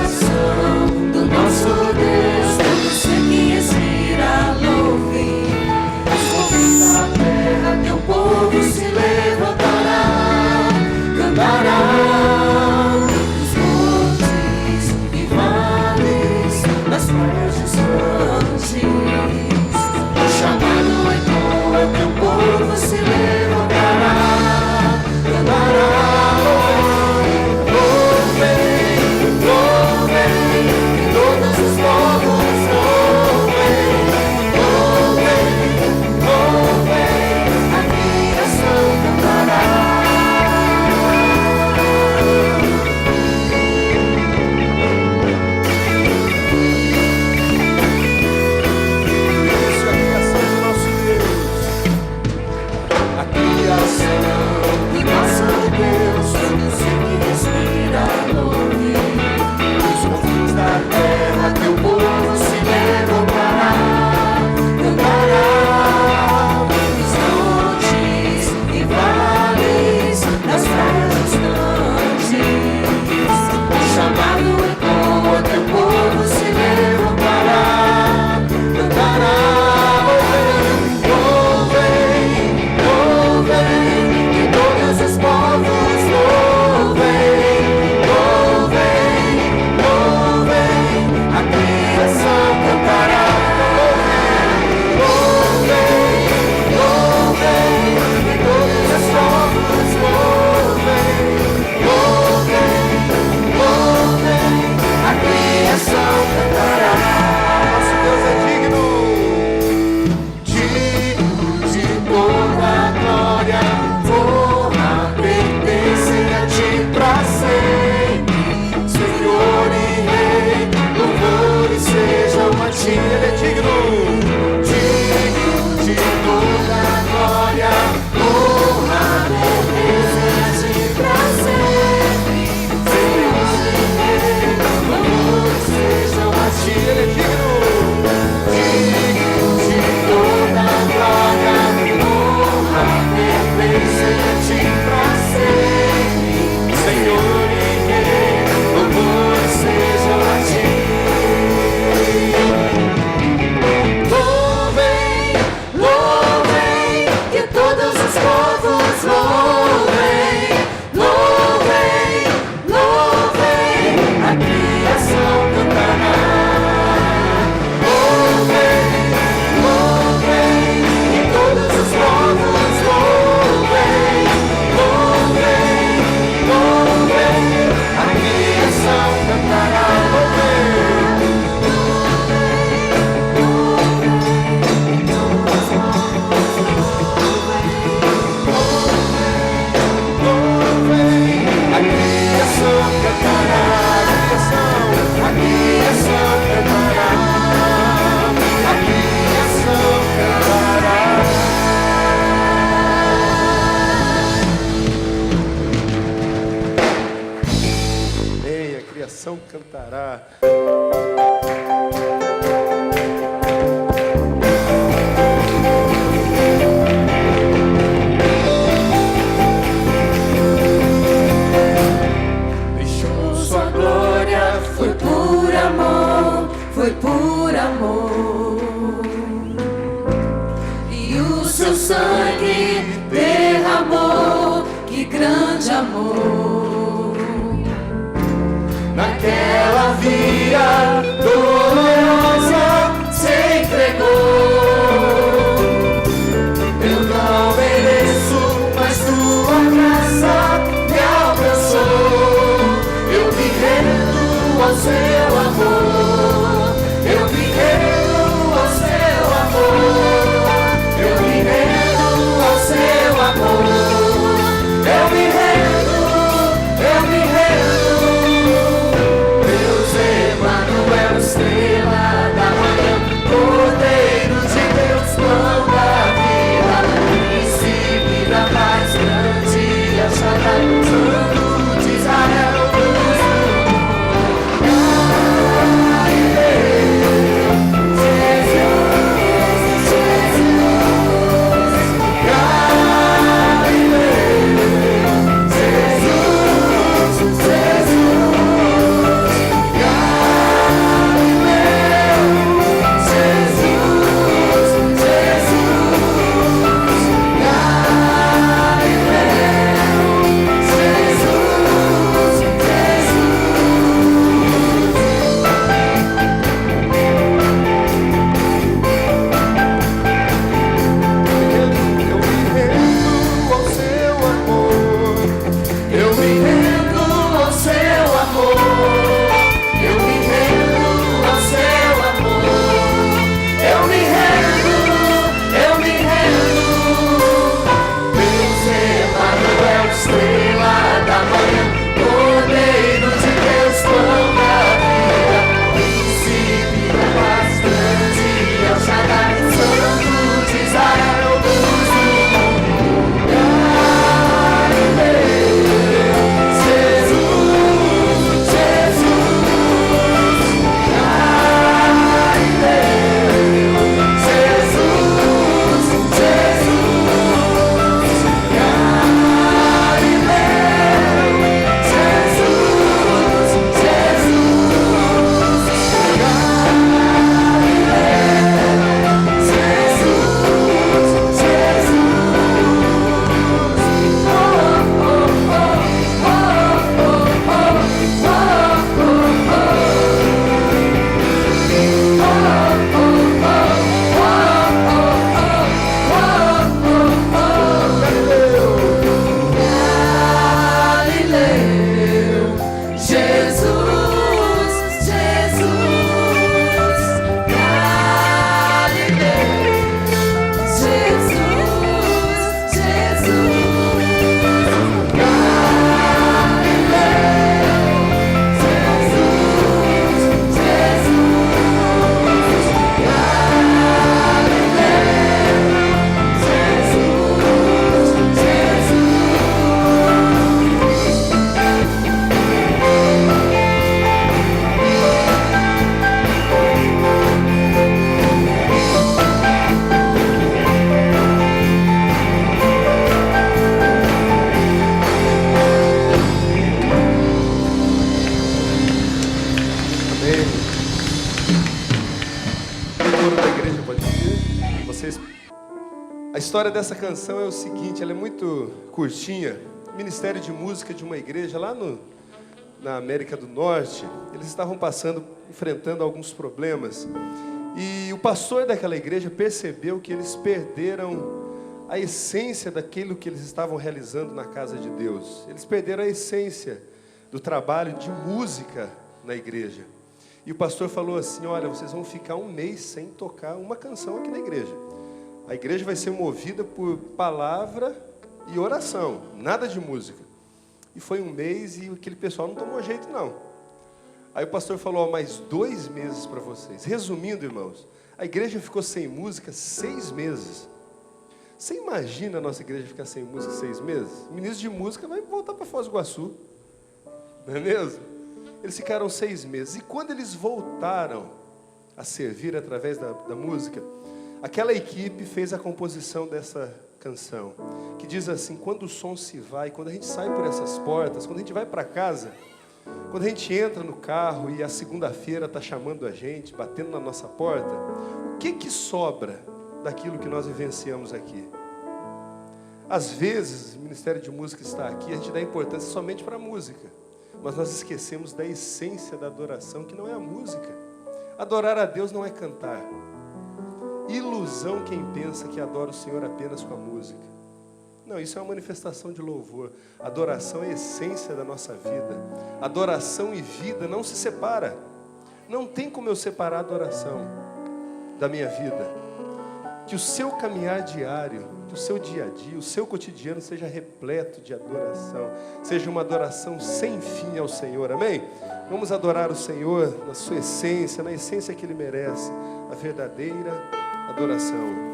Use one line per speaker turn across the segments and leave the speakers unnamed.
criação do nosso Deus, todo ser que respira louve. Os povos da terra, teu povo se levantará, cantará. Os montes e vales, nas praias distantes, o chamado ecoa, teu povo se levantará, cantará.
Cantará.
Deixou sua glória, foi por amor, foi por amor. E o seu sangue derramou, que grande amor. Naquela via dolorosa se entregou. Eu não mereço, mas tua graça me alcançou. Eu me rendo ao seu amor. Eu me rendo ao seu amor. Eu me rendo ao seu amor. Eu me rendo, eu me rendo. Estrela da manhã, Cordeiro de Deus, pão da vida, príncipe da paz, grande Shaddai, Santo de Israel, luz do mundo.
Amém. O coro da igreja pode vir. Vocês... A história dessa canção é o seguinte, ela é muito curtinha. Ministério de música de uma igreja lá na América do Norte, eles estavam enfrentando alguns problemas. E o pastor daquela igreja percebeu que eles perderam a essência daquilo que eles estavam realizando na casa de Deus. Eles perderam a essência do trabalho de música na igreja. E o pastor falou assim, olha, vocês vão ficar um mês sem tocar uma canção aqui na igreja. A igreja vai ser movida por palavra e oração, nada de música. E foi um mês e aquele pessoal não tomou jeito não. Aí o pastor falou, mais 2 meses para vocês. Resumindo, irmãos, a igreja ficou sem música 6 meses. Você imagina a nossa igreja ficar sem música 6 meses? O ministro de música vai voltar para Foz do Iguaçu. Não é mesmo? Eles ficaram 6 meses. E quando eles voltaram a servir através da música, aquela equipe fez a composição dessa canção, que diz assim, quando o som se vai, quando a gente sai por essas portas, quando a gente vai para casa, quando a gente entra no carro e a segunda-feira está chamando a gente, batendo na nossa porta, o que sobra daquilo que nós vivenciamos aqui? Às vezes, o Ministério de Música está aqui, a gente dá importância somente para a música, mas nós esquecemos da essência da adoração, que não é a música. Adorar a Deus não é cantar. Ilusão quem pensa que adora o Senhor apenas com a música. Não, isso é uma manifestação de louvor. Adoração é a essência da nossa vida. Adoração e vida não se separa. Não tem como eu separar a adoração da minha vida. Que o seu caminhar diário, que o seu dia a dia, o seu cotidiano seja repleto de adoração. Seja uma adoração sem fim ao Senhor, amém? Vamos adorar o Senhor na sua essência, na essência que Ele merece. A verdadeira adoração.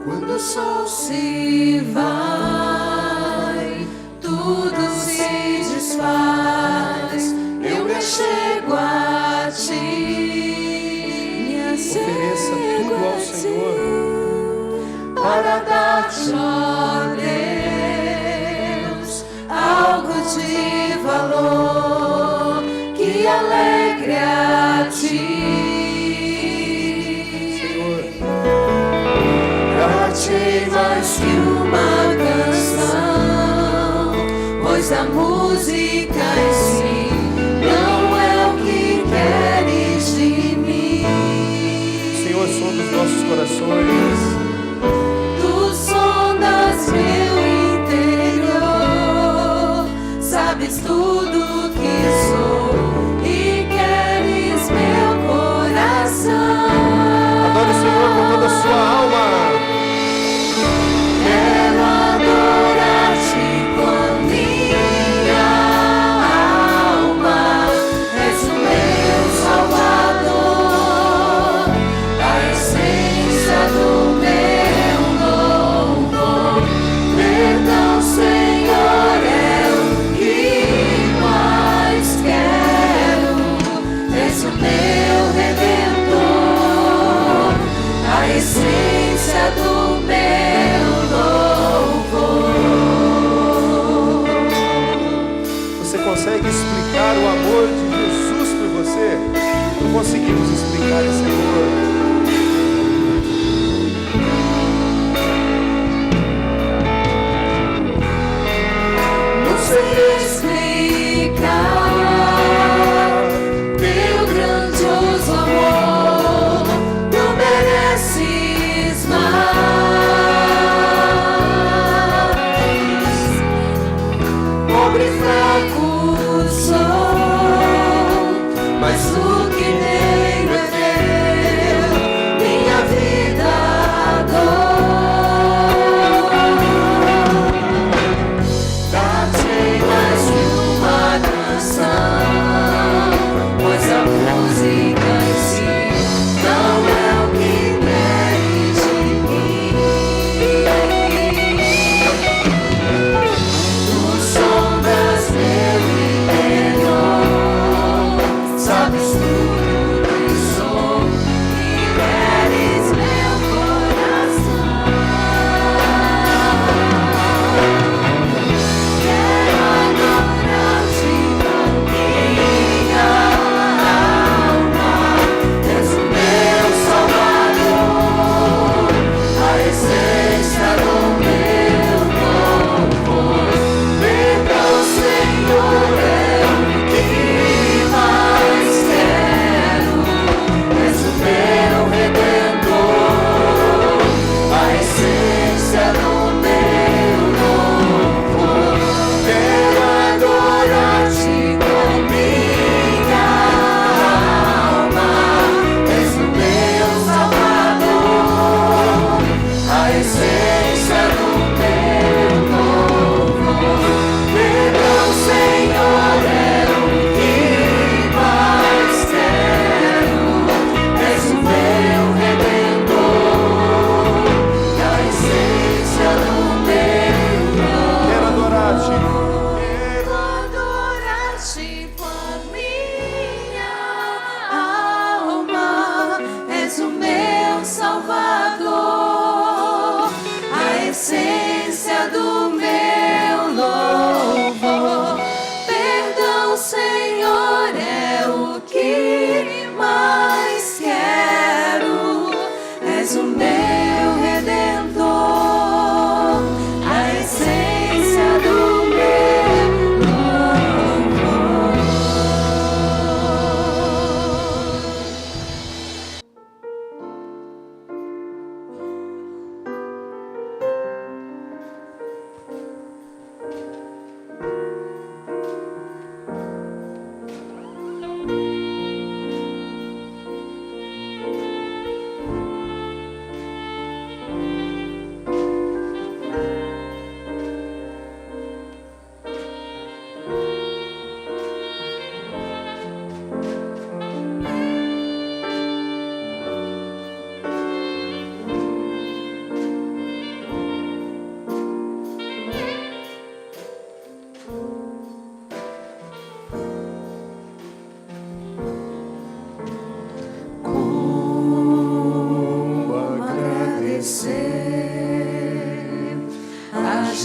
Quando o sol se vai, tudo se desfaz. Eu me achego a ti, me
ofereça tudo ao Senhor
para dar-te, ó Deus, algo de valor que alegre a ti. Achei mais que uma canção, pois a música em si não é o que queres de mim.
Senhor, sonda os nossos corações.
Tu sondas meu interior, sabes tudo que sou e queres meu coração.
Adore o Senhor com toda a sua alma.
Meu Redentor.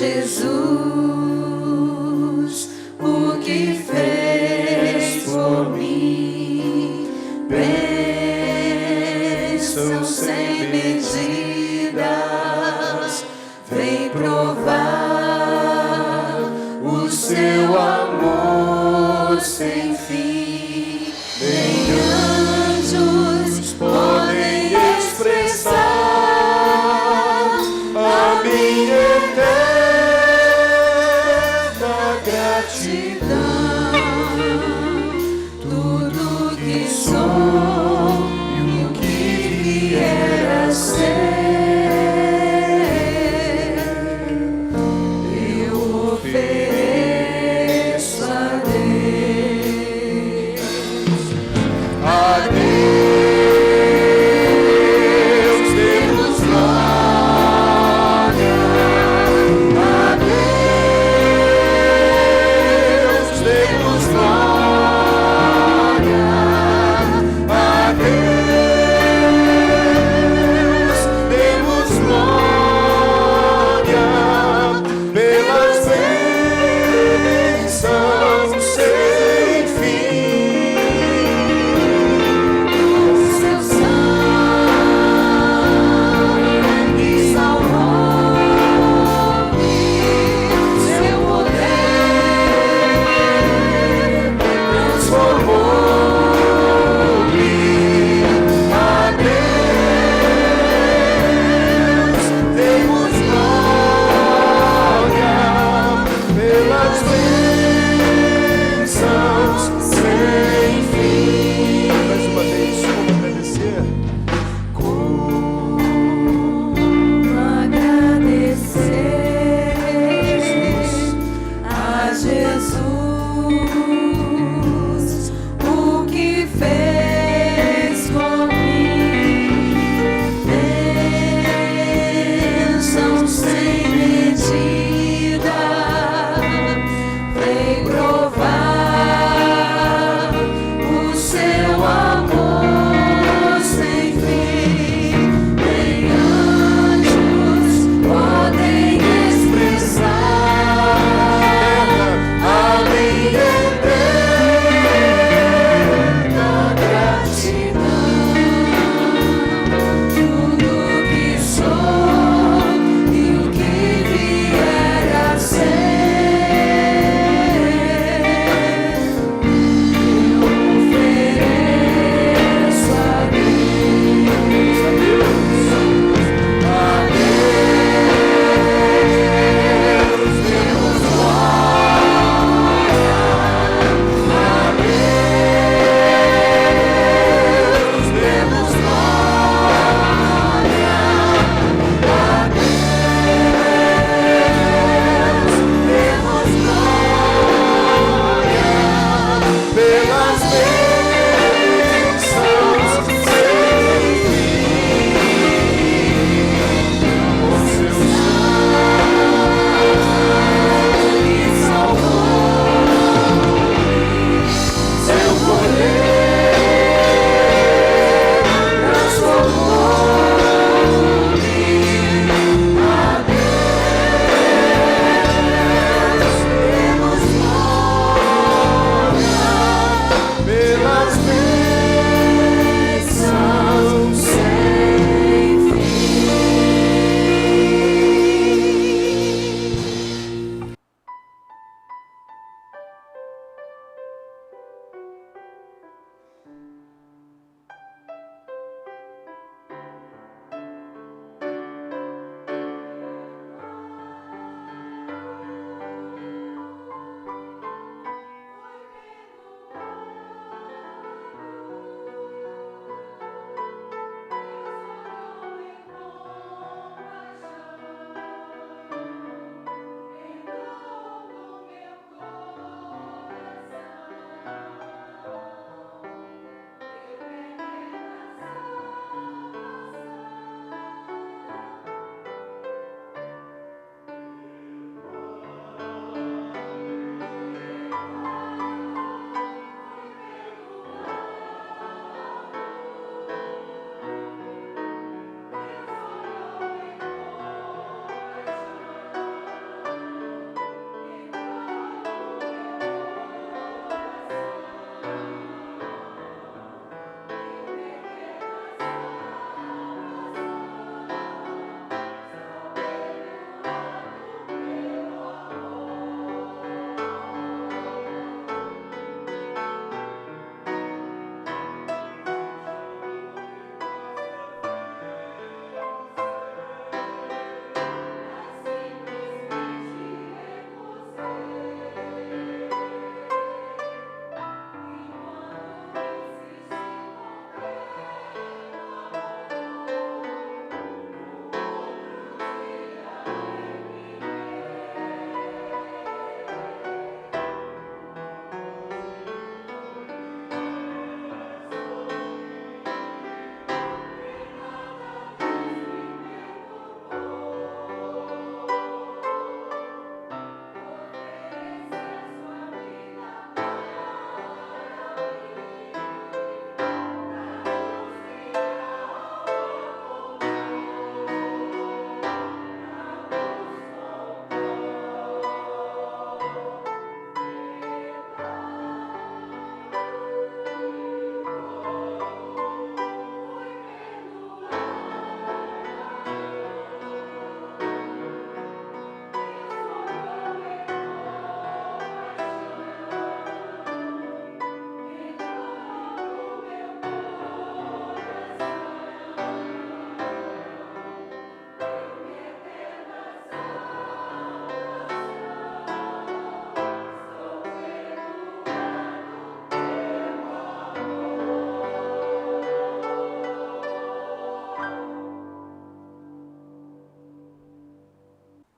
Jesus, o que fez por mim, bênção sem medidas, vem provar o seu amor sem fim. Nem anjos podem expressar a minha eterna gratidão. Tudo que sou e o que vier a ser, eu ofereço a Deus.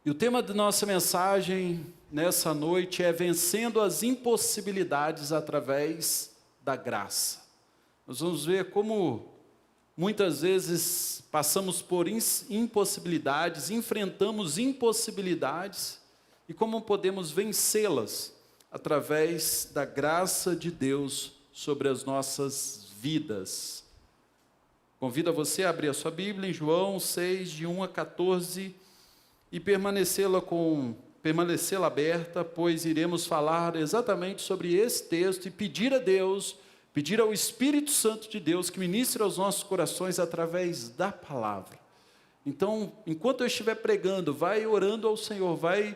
E o tema da nossa mensagem nessa noite é vencendo as impossibilidades através da graça. Nós vamos ver como muitas vezes passamos por impossibilidades, enfrentamos impossibilidades e como podemos vencê-las através da graça de Deus sobre as nossas vidas. Convido a você a abrir a sua Bíblia em João 6, de 1 a 14, e permanecê-la aberta, pois iremos falar exatamente sobre esse texto e pedir a Deus, pedir ao Espírito Santo de Deus que ministre aos nossos corações através da palavra. Então, enquanto eu estiver pregando, vai orando ao Senhor, vai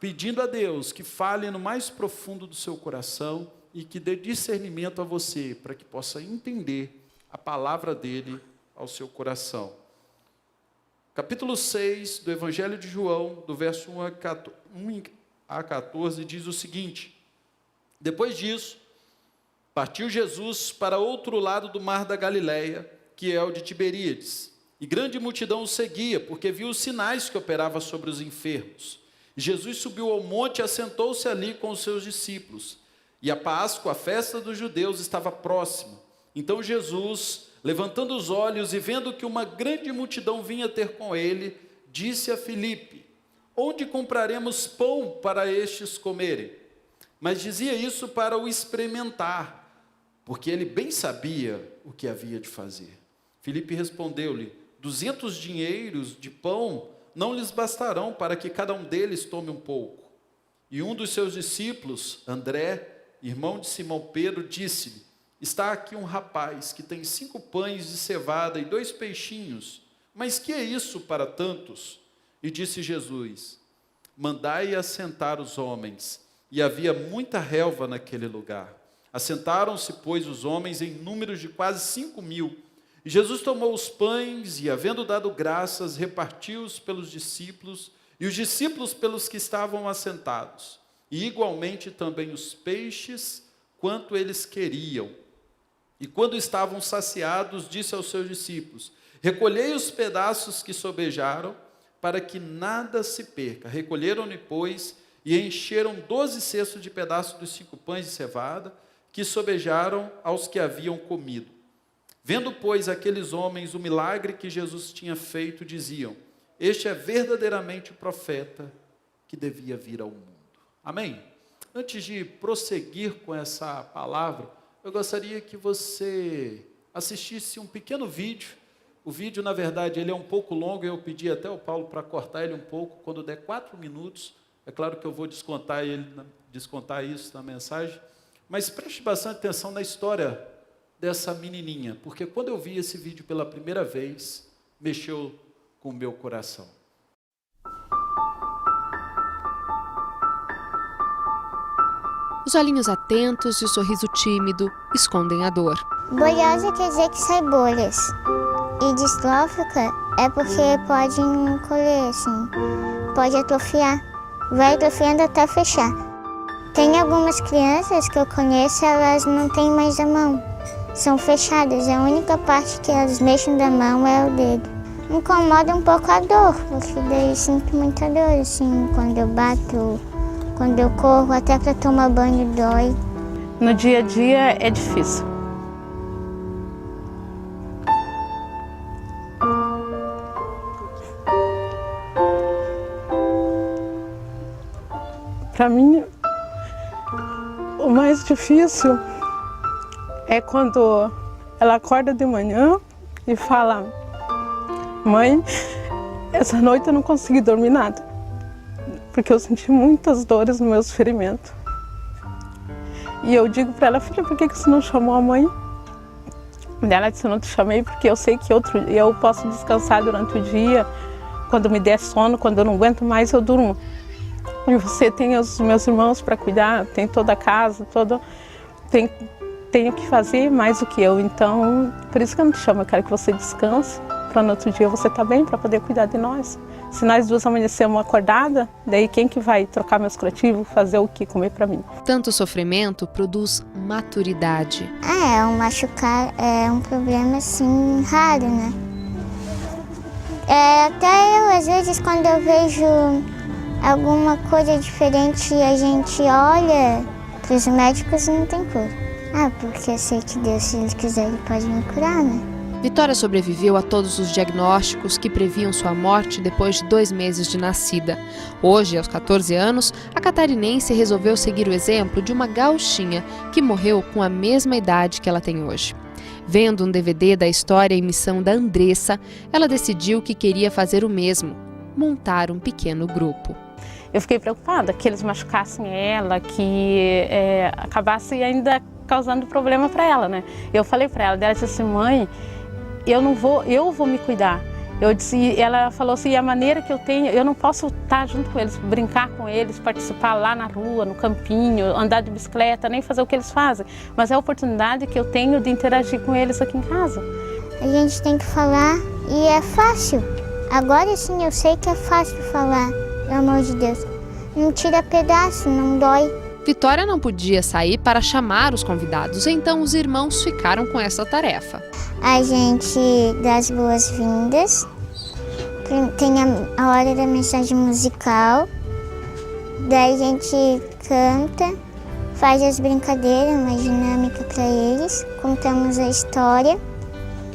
pedindo a Deus que fale no mais profundo do seu coração e que dê discernimento a você, para que possa entender a palavra dele ao seu coração. Capítulo 6 do Evangelho de João, do verso 1 a 14, diz o seguinte: depois disso, partiu Jesus para outro lado do mar da Galileia, que é o de Tiberíades, e grande multidão o seguia, porque viu os sinais que operava sobre os enfermos. E Jesus subiu ao monte e assentou-se ali com os seus discípulos. E a Páscoa, a festa dos judeus, estava próxima. Então Jesus, levantando os olhos e vendo que uma grande multidão vinha ter com ele, disse a Filipe: onde compraremos pão para estes comerem? Mas dizia isso para o experimentar, porque ele bem sabia o que havia de fazer. Filipe respondeu-lhe: 200 dinheiros de pão não lhes bastarão para que cada um deles tome um pouco. E um dos seus discípulos, André, irmão de Simão Pedro, disse-lhe: está aqui um rapaz que tem 5 pães de cevada e 2 peixinhos, mas que é isso para tantos? E disse Jesus: mandai assentar os homens. E havia muita relva naquele lugar. Assentaram-se, pois, os homens em números de quase 5.000. E Jesus tomou os pães e, havendo dado graças, repartiu-os pelos discípulos, e os discípulos pelos que estavam assentados, e igualmente também os peixes, quanto eles queriam. E quando estavam saciados, disse aos seus discípulos: recolhei os pedaços que sobejaram, para que nada se perca. Recolheram-lhe, pois, e encheram 12 cestos de pedaços dos 5 pães de cevada, que sobejaram aos que haviam comido. Vendo, pois, aqueles homens o milagre que Jesus tinha feito, diziam: este é verdadeiramente o profeta que devia vir ao mundo. Amém? Antes de prosseguir com essa palavra, eu gostaria que você assistisse um pequeno vídeo. O vídeo, na verdade, ele é um pouco longo, eu pedi até ao Paulo para cortar ele um pouco, quando der 4 minutos, é claro que eu vou descontar isso na mensagem, mas preste bastante atenção na história dessa menininha, porque quando eu vi esse vídeo pela primeira vez, mexeu com o meu coração.
Os olhinhos atentos e o sorriso tímido escondem a dor.
Bolhosa quer dizer que sai bolhas. E distrófica é porque pode encolher, assim, pode atrofiar. Vai atrofiando até fechar. Tem algumas crianças que eu conheço, elas não têm mais a mão. São fechadas, a única parte que elas mexem da mão é o dedo. Me incomoda um pouco a dor, porque daí sinto muita dor, assim, quando eu bato, quando eu corro, até para tomar banho dói.
No dia a dia é difícil. Para mim, o mais difícil é quando ela acorda de manhã e fala: mãe, essa noite eu não consegui dormir nada, porque eu senti muitas dores no meu ferimento. E eu digo para ela: filha, por que você não chamou a mãe? Ela disse: eu não te chamei porque eu sei que outro dia eu posso descansar durante o dia, quando me der sono, quando eu não aguento mais eu durmo. E você tem os meus irmãos para cuidar, tem toda a casa, tenho que fazer mais do que eu, então por isso que eu não te chamo, eu quero que você descanse, para no outro dia você estar bem, para poder cuidar de nós. Se nós duas amanhecemos acordada, daí quem que vai trocar meus curativos, fazer o que comer para mim?
Tanto sofrimento produz maturidade.
Um machucar é um problema assim raro, né? Até eu, às vezes, quando eu vejo alguma coisa diferente e a gente olha para os médicos e não tem cura. Porque eu sei que Deus, se Ele quiser, Ele pode me curar, né?
Vitória sobreviveu a todos os diagnósticos que previam sua morte depois de 2 meses de nascida. Hoje, aos 14 anos, a catarinense resolveu seguir o exemplo de uma gauchinha que morreu com a mesma idade que ela tem hoje. Vendo um DVD da história e missão da Andressa, ela decidiu que queria fazer o mesmo, montar um pequeno grupo.
Eu fiquei preocupada que eles machucassem ela, que acabasse ainda causando problema para ela, né? Eu falei para ela, disse assim, mãe, eu vou me cuidar. Ela falou assim, a maneira que eu tenho, eu não posso estar junto com eles, brincar com eles, participar lá na rua, no campinho, andar de bicicleta, nem fazer o que eles fazem. Mas é a oportunidade que eu tenho de interagir com eles aqui em casa.
A gente tem que falar e é fácil. Agora sim eu sei que é fácil falar, pelo amor de Deus. Não tira pedaço, não dói.
Vitória não podia sair para chamar os convidados, então os irmãos ficaram com essa tarefa.
A gente dá as boas-vindas, tem a hora da mensagem musical, daí a gente canta, faz as brincadeiras, uma dinâmica para eles, contamos a história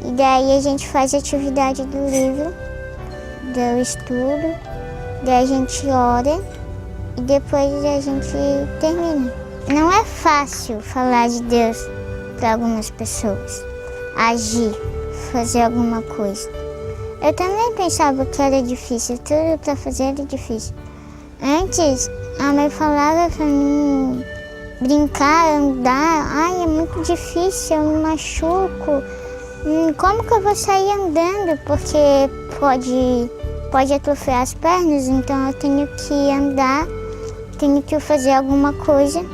e daí a gente faz a atividade do livro, do estudo, daí a gente ora e depois a gente termina. Não é fácil falar de Deus para algumas pessoas, agir, fazer alguma coisa. Eu também pensava que era difícil, tudo para fazer era difícil. Antes, a mãe falava para mim brincar, andar, é muito difícil, eu me machuco. Como que eu vou sair andando? Porque pode atrofiar as pernas, então eu tenho que andar, tenho que fazer alguma coisa.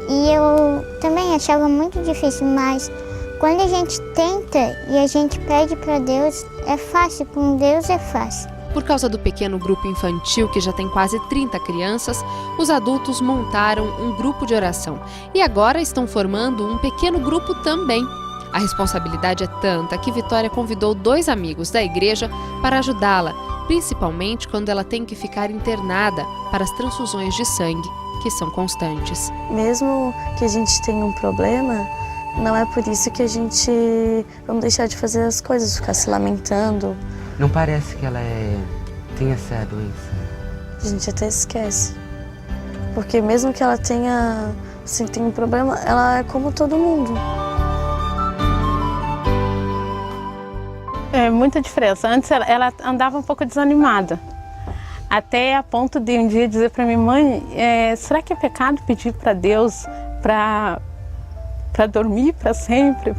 E eu também achava muito difícil, mas quando a gente tenta e a gente pede para Deus, é fácil, com Deus é fácil.
Por causa do pequeno grupo infantil, que já tem quase 30 crianças, os adultos montaram um grupo de oração e agora estão formando um pequeno grupo também. A responsabilidade é tanta que Vitória convidou 2 amigos da igreja para ajudá-la, principalmente quando ela tem que ficar internada para as transfusões de sangue, que são constantes.
Mesmo que a gente tenha um problema, não é por isso que a gente vamos deixar de fazer as coisas, ficar se lamentando.
Não parece que ela tem essa doença.
A gente até esquece. Porque mesmo que ela tenha um problema, ela é como todo mundo.
É muita diferença. Antes ela andava um pouco desanimada. Até a ponto de um dia dizer para minha mãe, será que é pecado pedir para Deus para dormir para sempre?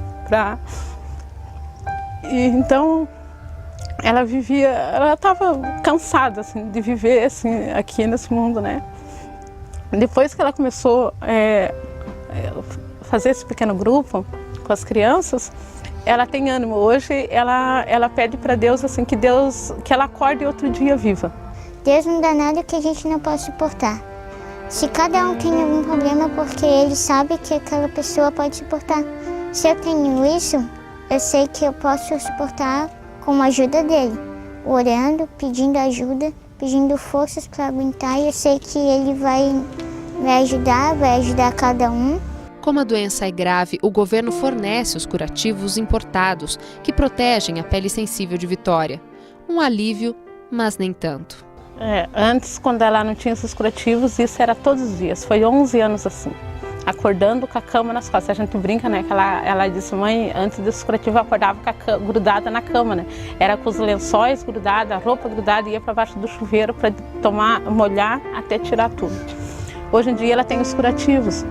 E então ela estava cansada assim, de viver assim, aqui nesse mundo, né? Depois que ela começou a fazer esse pequeno grupo com as crianças, ela tem ânimo. Hoje ela pede para Deus assim, que ela acorde outro dia viva.
Deus não dá nada que a gente não possa suportar. Se cada um tem algum problema, porque Ele sabe que aquela pessoa pode suportar. Se eu tenho isso, eu sei que eu posso suportar com a ajuda dEle. Orando, pedindo ajuda, pedindo forças para aguentar. E eu sei que Ele vai ajudar cada um.
Como a doença é grave, o governo fornece os curativos importados, que protegem a pele sensível de Vitória. Um alívio, mas nem tanto.
Antes, quando ela não tinha esses curativos, isso era todos os dias. Foi 11 anos assim, acordando com a cama nas costas. A gente brinca, né? Que ela disse, mãe, antes desse curativo eu acordava grudada na cama, né? Era com os lençóis grudados, a roupa grudada, ia para baixo do chuveiro para molhar até tirar tudo. Hoje em dia ela tem os curativos.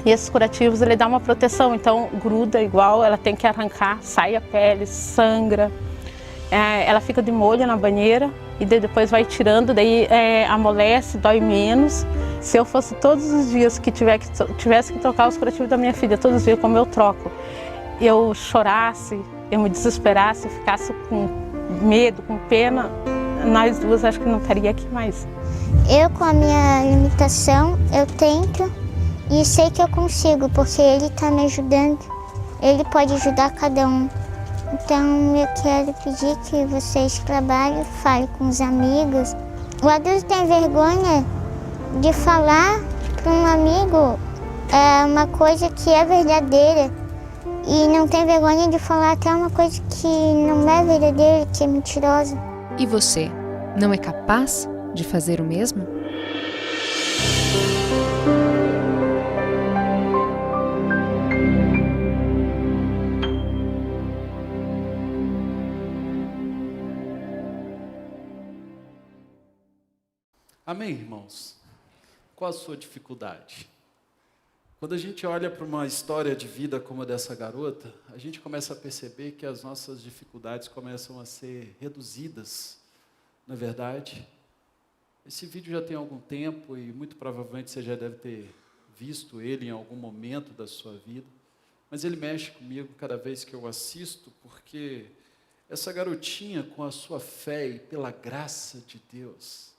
E esses curativos, ele dá uma proteção, então gruda igual, ela tem que arrancar, sai a pele, sangra. Ela fica de molho na banheira e depois vai tirando, daí amolece, dói menos. Se eu fosse todos os dias que tivesse que trocar os curativos da minha filha, todos os dias como eu troco, eu chorasse, eu me desesperasse, ficasse com medo, com pena, nós duas acho que não estaria aqui mais.
Eu, com a minha limitação, eu tento e sei que eu consigo, porque Ele está me ajudando. Ele pode ajudar cada um. Então eu quero pedir que vocês trabalhem, falem com os amigos, O adulto tem vergonha de falar para um amigo uma coisa que é verdadeira e não tem vergonha de falar até uma coisa que não é verdadeira, que é mentirosa.
E você, não é capaz de fazer o mesmo?
Amém, irmãos? Qual a sua dificuldade? Quando a gente olha para uma história de vida como a dessa garota, a gente começa a perceber que as nossas dificuldades começam a ser reduzidas. Na verdade, esse vídeo já tem algum tempo e muito provavelmente você já deve ter visto ele em algum momento da sua vida, mas ele mexe comigo cada vez que eu assisto, porque essa garotinha, com a sua fé e pela graça de Deus,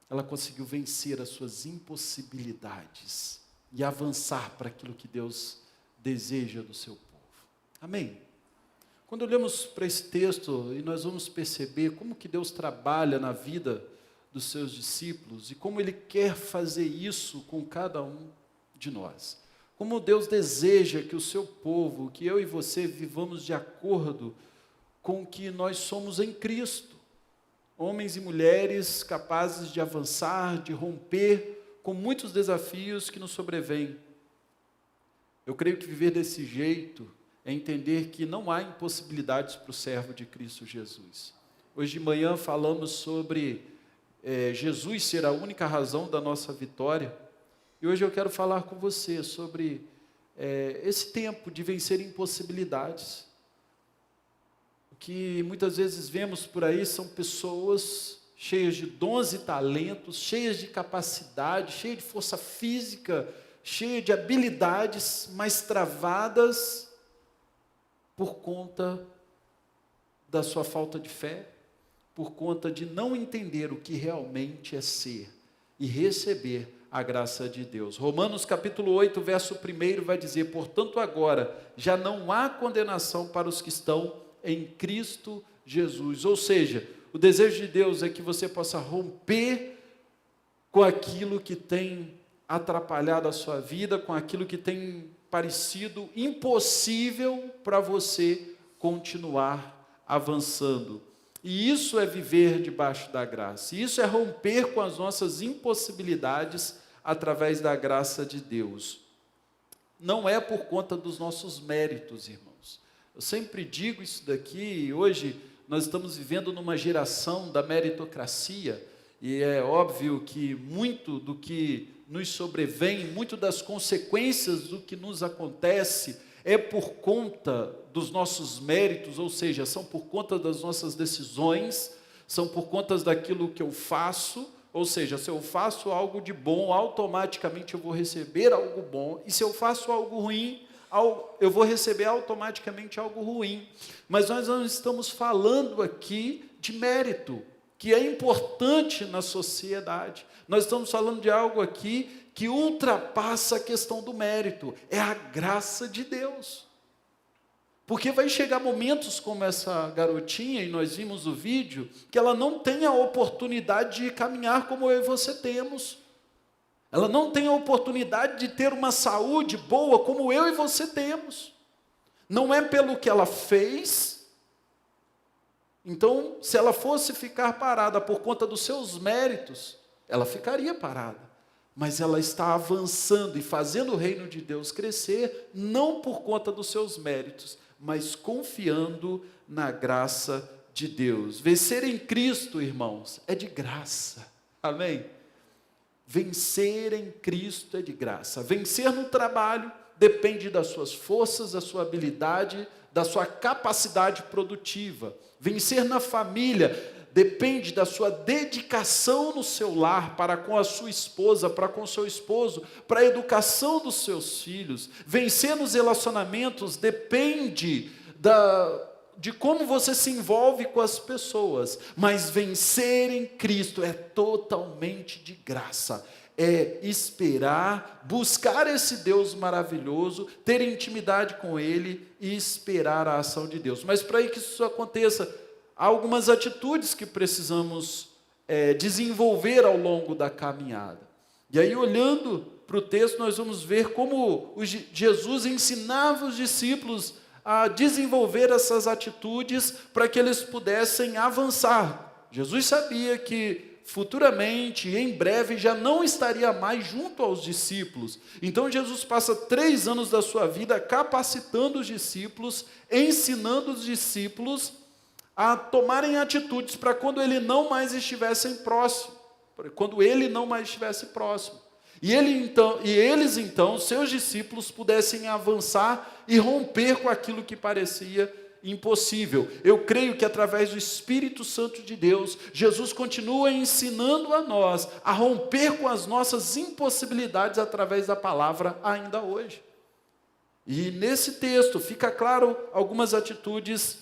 ela conseguiu vencer as suas impossibilidades e avançar para aquilo que Deus deseja do seu povo. Amém? Quando olhamos para esse texto, e nós vamos perceber como que Deus trabalha na vida dos seus discípulos e como Ele quer fazer isso com cada um de nós. Como Deus deseja que o seu povo, que eu e você vivamos de acordo com o que nós somos em Cristo. Homens e mulheres capazes de avançar, de romper com muitos desafios que nos sobrevêm. Eu creio que viver desse jeito é entender que não há impossibilidades para o servo de Cristo Jesus. Hoje de manhã falamos sobre Jesus ser a única razão da nossa vitória. E hoje eu quero falar com você sobre esse tempo de vencer impossibilidades. O que muitas vezes vemos por aí são pessoas cheias de dons e talentos, cheias de capacidade, cheias de força física, cheias de habilidades, mas travadas por conta da sua falta de fé, por conta de não entender o que realmente é ser e receber a graça de Deus. Romanos capítulo 8, verso 1 vai dizer: portanto agora já não há condenação para os que estão em Cristo Jesus. Ou seja, o desejo de Deus é que você possa romper com aquilo que tem atrapalhado a sua vida, com aquilo que tem parecido impossível para você continuar avançando. E isso é viver debaixo da graça. E isso é romper com as nossas impossibilidades através da graça de Deus. Não é por conta dos nossos méritos, irmãos. Eu sempre digo isso daqui, e hoje nós estamos vivendo numa geração da meritocracia, e é óbvio que muito do que nos sobrevém, muito das consequências do que nos acontece, é por conta dos nossos méritos, ou seja, são por conta das nossas decisões, são por conta daquilo que eu faço, ou seja, se eu faço algo de bom, automaticamente eu vou receber algo bom, e se eu faço algo ruim, eu vou receber automaticamente algo ruim. Mas nós não estamos falando aqui de mérito, que é importante na sociedade. Nós estamos falando de algo aqui que ultrapassa a questão do mérito, é a graça de Deus. Porque vai chegar momentos como essa garotinha, e nós vimos o vídeo, que ela não tem a oportunidade de caminhar como eu e você temos. Ela não tem a oportunidade de ter uma saúde boa como eu e você temos. Não é pelo que ela fez. Então, se ela fosse ficar parada por conta dos seus méritos, ela ficaria parada. Mas ela está avançando e fazendo o reino de Deus crescer, não por conta dos seus méritos, mas confiando na graça de Deus. Vencer em Cristo, irmãos, é de graça. Amém? Vencer em Cristo é de graça. Vencer no trabalho depende das suas forças, da sua habilidade, da sua capacidade produtiva. Vencer na família depende da sua dedicação no seu lar, para com a sua esposa, para com o seu esposo, para a educação dos seus filhos. Vencer nos relacionamentos depende de como você se envolve com as pessoas, mas vencer em Cristo é totalmente de graça. É esperar, buscar esse Deus maravilhoso, ter intimidade com Ele e esperar a ação de Deus. Mas para que isso aconteça, há algumas atitudes que precisamos desenvolver ao longo da caminhada. E aí, olhando para o texto, nós vamos ver como Jesus ensinava os discípulos a desenvolver essas atitudes para que eles pudessem avançar. Jesus sabia que futuramente, em breve, já não estaria mais junto aos discípulos. Então Jesus passa 3 anos da sua vida capacitando os discípulos, ensinando os discípulos a tomarem atitudes para quando ele não mais estivesse próximo, quando ele não mais estivesse próximo. E eles então, seus discípulos, pudessem avançar e romper com aquilo que parecia impossível. Eu creio que através do Espírito Santo de Deus, Jesus continua ensinando a nós a romper com as nossas impossibilidades através da palavra ainda hoje. E nesse texto fica claro algumas atitudes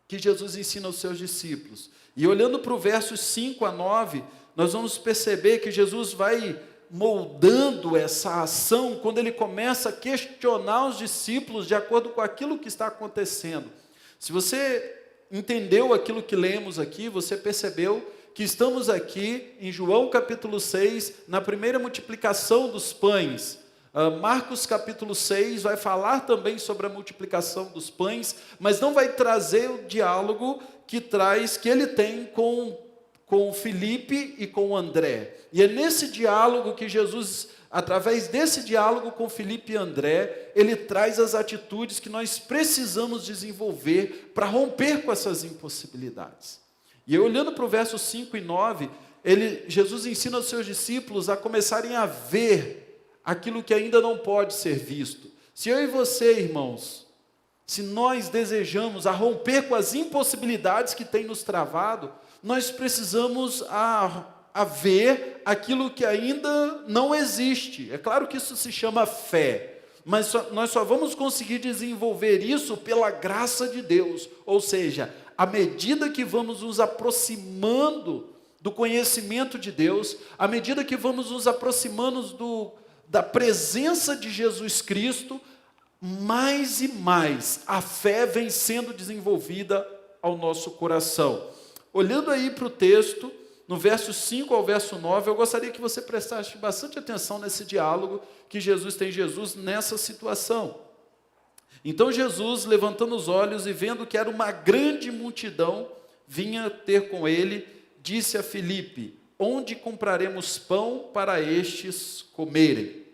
que Jesus ensina aos seus discípulos. E olhando para o versos 5 a 9, nós vamos perceber que Jesus vai moldando essa ação quando ele começa a questionar os discípulos de acordo com aquilo que está acontecendo. Se você entendeu aquilo que lemos aqui, você percebeu que estamos aqui em João capítulo 6, na primeira multiplicação dos pães. Marcos capítulo 6 vai falar também sobre a multiplicação dos pães, mas não vai trazer o diálogo que ele tem com Filipe e com André. E é nesse diálogo que Jesus, através desse diálogo com Filipe e André, ele traz as atitudes que nós precisamos desenvolver para romper com essas impossibilidades. E olhando para o verso 5 e 9, Jesus ensina aos seus discípulos a começarem a ver aquilo que ainda não pode ser visto. Se eu e você, irmãos, se nós desejamos a romper com as impossibilidades que tem nos travado, nós precisamos a ver aquilo que ainda não existe. É claro que isso se chama fé, mas nós só vamos conseguir desenvolver isso pela graça de Deus. Ou seja, à medida que vamos nos aproximando do conhecimento de Deus, à medida que vamos nos aproximando da presença de Jesus Cristo, mais e mais a fé vem sendo desenvolvida ao nosso coração. Olhando aí para o texto, no verso 5 ao verso 9, eu gostaria que você prestasse bastante atenção nesse diálogo que Jesus tem nessa situação. Então Jesus, levantando os olhos e vendo que era uma grande multidão, vinha ter com ele, disse a Filipe: onde compraremos pão para estes comerem?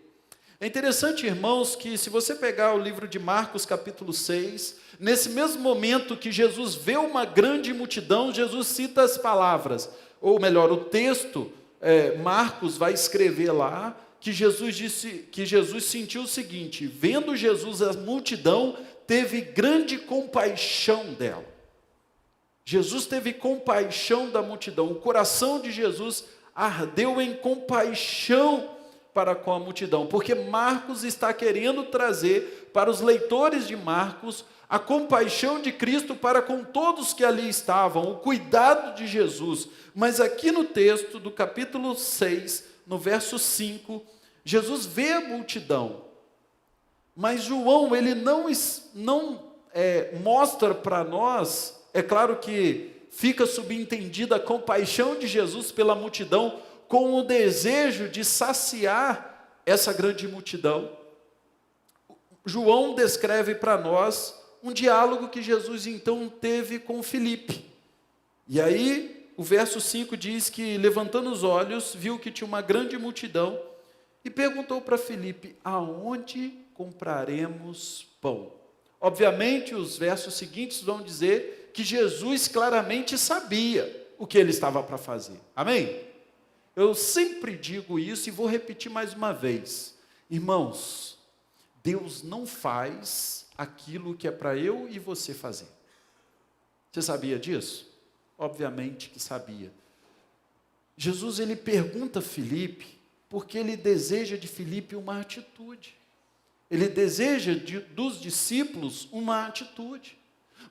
É interessante, irmãos, que se você pegar o livro de Marcos capítulo 6, nesse mesmo momento que Jesus vê uma grande multidão, Jesus cita as palavras, ou melhor, o texto, Marcos vai escrever lá, que Jesus sentiu o seguinte: vendo Jesus a multidão, teve grande compaixão dela. Jesus teve compaixão da multidão, o coração de Jesus ardeu em compaixão para com a multidão, porque Marcos está querendo trazer para os leitores de Marcos a compaixão de Cristo para com todos que ali estavam, o cuidado de Jesus. Mas aqui no texto do capítulo 6, no verso 5, Jesus vê a multidão, mas João ele não mostra para nós, é claro que fica subentendida a compaixão de Jesus pela multidão, com o desejo de saciar essa grande multidão. João descreve para nós um diálogo que Jesus então teve com Filipe. E aí, o verso 5 diz que, levantando os olhos, viu que tinha uma grande multidão e perguntou para Filipe: aonde compraremos pão? Obviamente, os versos seguintes vão dizer que Jesus claramente sabia o que ele estava para fazer. Amém? Eu sempre digo isso e vou repetir mais uma vez. Irmãos, Deus não faz aquilo que é para eu e você fazer. Você sabia disso? Obviamente que sabia. Jesus ele pergunta a Filipe, porque ele deseja de Filipe uma atitude. Ele deseja dos discípulos uma atitude.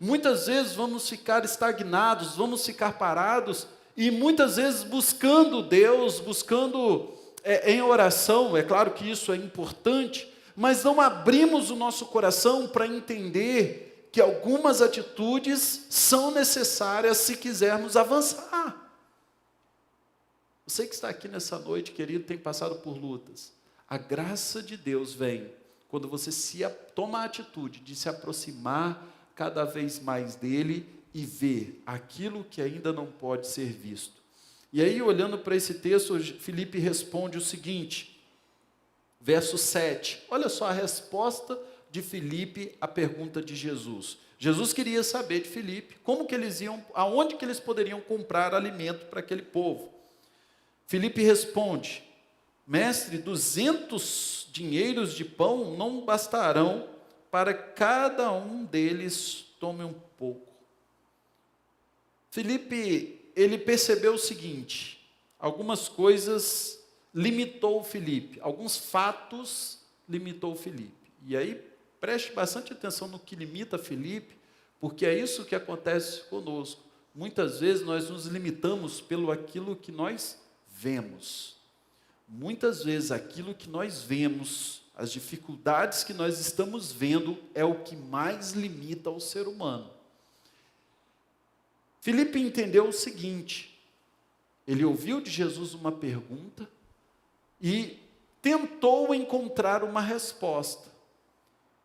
Muitas vezes vamos ficar estagnados, vamos ficar parados, e muitas vezes buscando Deus, buscando em oração, é claro que isso é importante, mas não abrimos o nosso coração para entender que algumas atitudes são necessárias se quisermos avançar. Você que está aqui nessa noite, querido, tem passado por lutas. A graça de Deus vem quando você toma a atitude de se aproximar cada vez mais dele e ver aquilo que ainda não pode ser visto. E aí, olhando para esse texto, Filipe responde o seguinte, verso 7. Olha só a resposta de Filipe à pergunta de Jesus. Jesus queria saber de Filipe aonde que eles poderiam comprar alimento para aquele povo. Filipe responde: mestre, 200 dinheiros de pão não bastarão para cada um deles tome um pouco. Filipe, ele percebeu o seguinte, algumas coisas limitou Filipe, alguns fatos limitou Filipe. E aí, preste bastante atenção no que limita Filipe, porque é isso que acontece conosco. Muitas vezes nós nos limitamos pelo aquilo que nós vemos. Muitas vezes aquilo que nós vemos, as dificuldades que nós estamos vendo, é o que mais limita o ser humano. Filipe entendeu o seguinte, ele ouviu de Jesus uma pergunta e tentou encontrar uma resposta.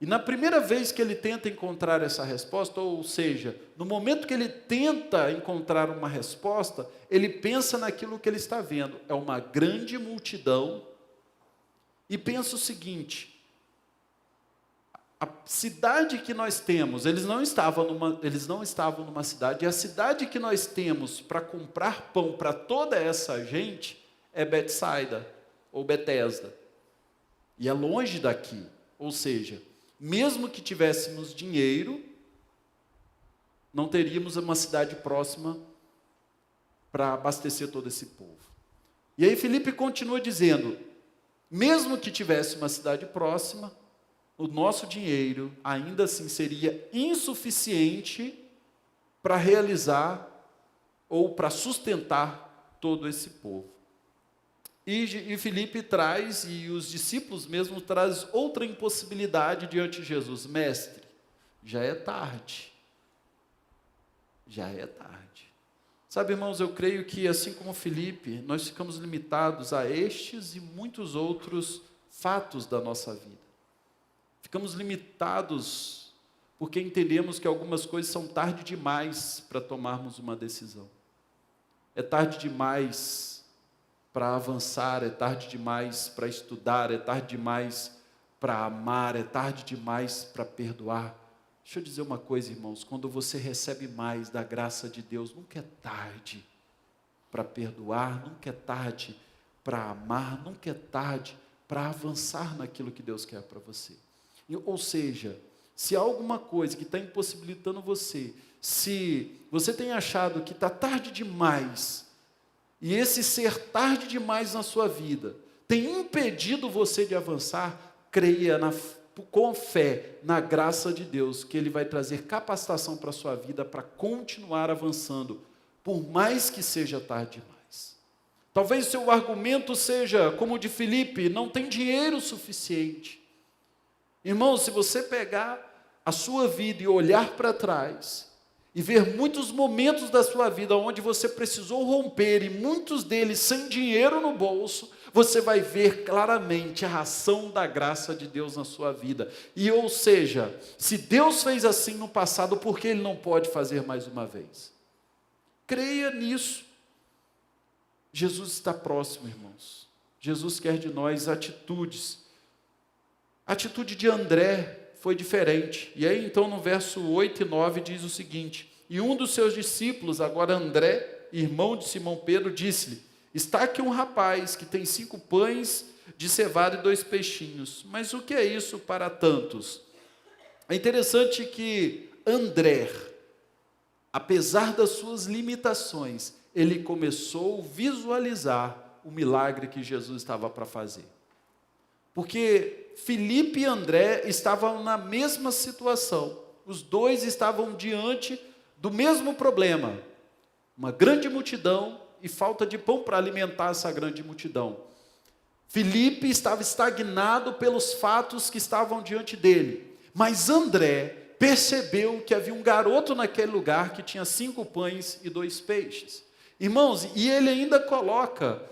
E na primeira vez que ele tenta encontrar essa resposta, ou seja, no momento que ele tenta encontrar uma resposta, ele pensa naquilo que ele está vendo. É uma grande multidão. E pensa o seguinte, a cidade que nós temos, eles não estavam numa cidade, e a cidade que nós temos para comprar pão para toda essa gente é Betsaida, ou Betesda. E é longe daqui, ou seja, mesmo que tivéssemos dinheiro, não teríamos uma cidade próxima para abastecer todo esse povo. E aí Filipe continua dizendo, mesmo que tivesse uma cidade próxima, o nosso dinheiro ainda assim seria insuficiente para realizar ou para sustentar todo esse povo. E Filipe traz, e os discípulos mesmo trazem outra impossibilidade diante de Jesus. Mestre, já é tarde. Já é tarde. Sabe, irmãos, eu creio que assim como Filipe, nós ficamos limitados a estes e muitos outros fatos da nossa vida. Ficamos limitados porque entendemos que algumas coisas são tarde demais para tomarmos uma decisão. É tarde demais para avançar, é tarde demais para estudar, é tarde demais para amar, é tarde demais para perdoar. Deixa eu dizer uma coisa, irmãos, quando você recebe mais da graça de Deus, nunca é tarde para perdoar, nunca é tarde para amar, nunca é tarde para avançar naquilo que Deus quer para você. Ou seja, se há alguma coisa que está impossibilitando você, se você tem achado que está tarde demais, e esse ser tarde demais na sua vida tem impedido você de avançar, creia com fé na graça de Deus, que Ele vai trazer capacitação para a sua vida para continuar avançando, por mais que seja tarde demais. Talvez o seu argumento seja, como o de Filipe, não tem dinheiro suficiente. Irmão, se você pegar a sua vida e olhar para trás, e ver muitos momentos da sua vida onde você precisou romper, e muitos deles sem dinheiro no bolso, você vai ver claramente a ação da graça de Deus na sua vida. E ou seja, se Deus fez assim no passado, por que Ele não pode fazer mais uma vez? Creia nisso. Jesus está próximo, irmãos. Jesus quer de nós atitudes. A atitude de André foi diferente. E aí então no verso 8 e 9 diz o seguinte, e um dos seus discípulos, agora André, irmão de Simão Pedro, disse-lhe, está aqui um rapaz que tem 5 pães de cevada e 2 peixinhos, mas o que é isso para tantos? É interessante que André, apesar das suas limitações, ele começou a visualizar o milagre que Jesus estava para fazer. Porque Filipe e André estavam na mesma situação. Os dois estavam diante do mesmo problema. Uma grande multidão e falta de pão para alimentar essa grande multidão. Filipe estava estagnado pelos fatos que estavam diante dele. Mas André percebeu que havia um garoto naquele lugar que tinha 5 pães e 2 peixes. Irmãos, e ele ainda coloca,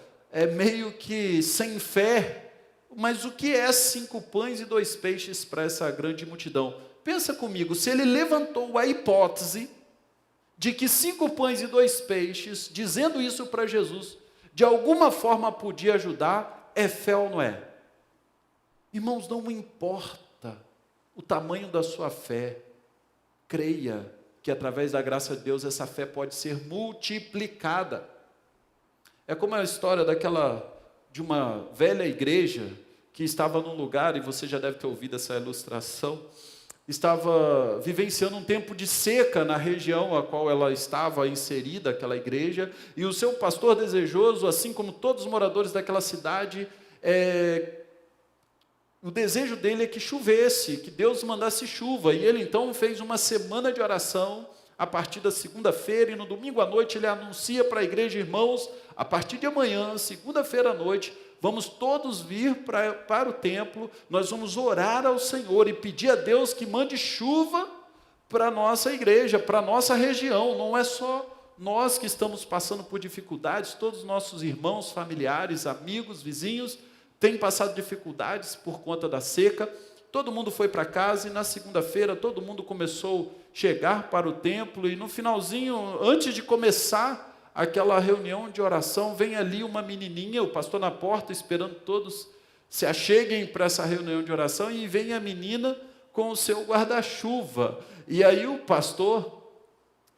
meio que sem fé, mas o que é 5 pães e 2 peixes para essa grande multidão? Pensa comigo, se ele levantou a hipótese de que 5 pães e 2 peixes, dizendo isso para Jesus, de alguma forma podia ajudar, é fé ou não é? Irmãos, não importa o tamanho da sua fé, creia que através da graça de Deus essa fé pode ser multiplicada. É como a história de uma velha igreja que estava num lugar, e você já deve ter ouvido essa ilustração, estava vivenciando um tempo de seca na região a qual ela estava inserida, aquela igreja, e o seu pastor desejoso, assim como todos os moradores daquela cidade, o desejo dele é que chovesse, que Deus mandasse chuva, e ele então fez uma semana de oração, a partir da segunda-feira, e no domingo à noite ele anuncia para a igreja: irmãos, a partir de amanhã, segunda-feira à noite, vamos todos vir para o templo, nós vamos orar ao Senhor e pedir a Deus que mande chuva para a nossa igreja, para a nossa região. Não é só nós que estamos passando por dificuldades, todos os nossos irmãos, familiares, amigos, vizinhos, têm passado dificuldades por conta da seca. Todo mundo foi para casa e na segunda-feira todo mundo começou a chegar para o templo, e no finalzinho, antes de começar aquela reunião de oração, vem ali uma menininha, o pastor na porta, esperando todos se acheguem para essa reunião de oração, e vem a menina com o seu guarda-chuva. E aí o pastor,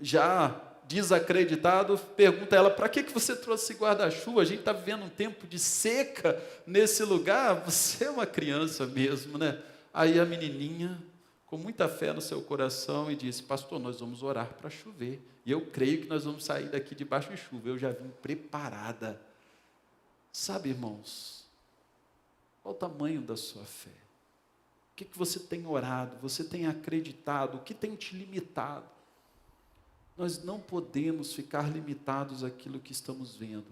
já desacreditado, pergunta a ela: para que você trouxe esse guarda-chuva? A gente está vivendo um tempo de seca nesse lugar, você é uma criança mesmo, né? Aí a menininha, com muita fé no seu coração, e disse: pastor, nós vamos orar para chover, e eu creio que nós vamos sair daqui debaixo de chuva, eu já vim preparada. Sabe, irmãos, qual o tamanho da sua fé? O que você tem orado, você tem acreditado, o que tem te limitado? Nós não podemos ficar limitados àquilo que estamos vendo,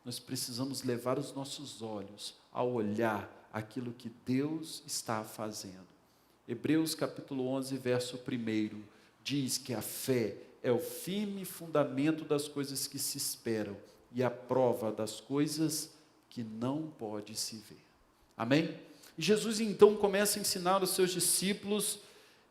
nós precisamos levar os nossos olhos a olhar aquilo que Deus está fazendo. Hebreus capítulo 11, verso 1, diz que a fé é o firme fundamento das coisas que se esperam e a prova das coisas que não pode se ver. Amém? E Jesus então começa a ensinar os seus discípulos,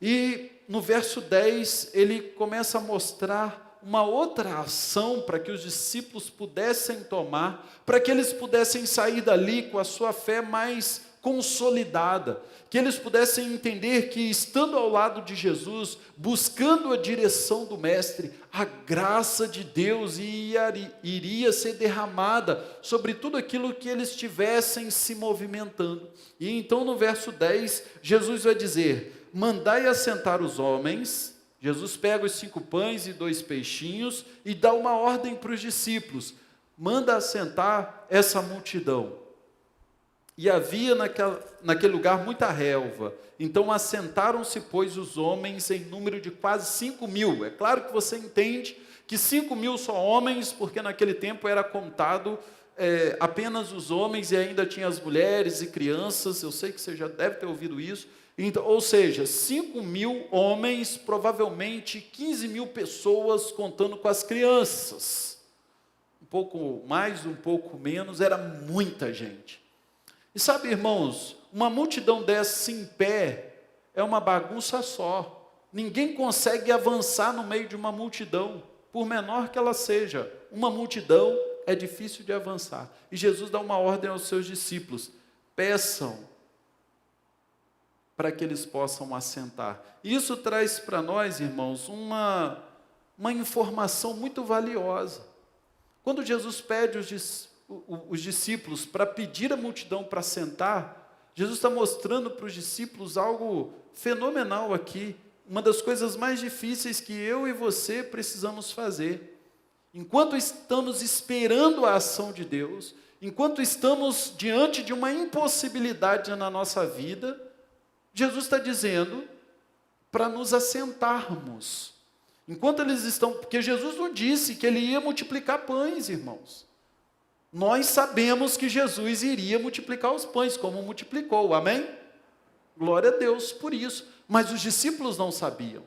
e no verso 10 ele começa a mostrar uma outra ação para que os discípulos pudessem tomar, para que eles pudessem sair dali com a sua fé mais consolidada, que eles pudessem entender que, estando ao lado de Jesus, buscando a direção do Mestre, a graça de Deus iria ser derramada sobre tudo aquilo que eles estivessem se movimentando. E então no verso 10, Jesus vai dizer: mandai assentar os homens. Jesus pega os 5 pães e 2 peixinhos e dá uma ordem para os discípulos: manda assentar essa multidão. E havia naquele lugar muita relva, então assentaram-se, pois, os homens em número de quase 5.000. É claro que você entende que 5.000 só homens, porque naquele tempo era contado apenas os homens, e ainda tinha as mulheres e crianças. Eu sei que você já deve ter ouvido isso. Então, ou seja, 5.000 homens, provavelmente 15.000 pessoas, contando com as crianças. Um pouco mais, um pouco menos, era muita gente. E sabe, irmãos, uma multidão dessa em pé é uma bagunça só. Ninguém consegue avançar no meio de uma multidão, por menor que ela seja. Uma multidão é difícil de avançar. E Jesus dá uma ordem aos seus discípulos: peçam para que eles possam assentar. Isso traz para nós, irmãos, uma informação muito valiosa. Quando Jesus pede os discípulos para pedir a multidão para sentar, Jesus está mostrando para os discípulos algo fenomenal aqui, uma das coisas mais difíceis que eu e você precisamos fazer. Enquanto estamos esperando a ação de Deus, enquanto estamos diante de uma impossibilidade na nossa vida, Jesus está dizendo para nos assentarmos. Enquanto eles estão, porque Jesus não disse que ele ia multiplicar pães, irmãos. Nós sabemos que Jesus iria multiplicar os pães, como multiplicou, amém? Glória a Deus por isso. Mas os discípulos não sabiam.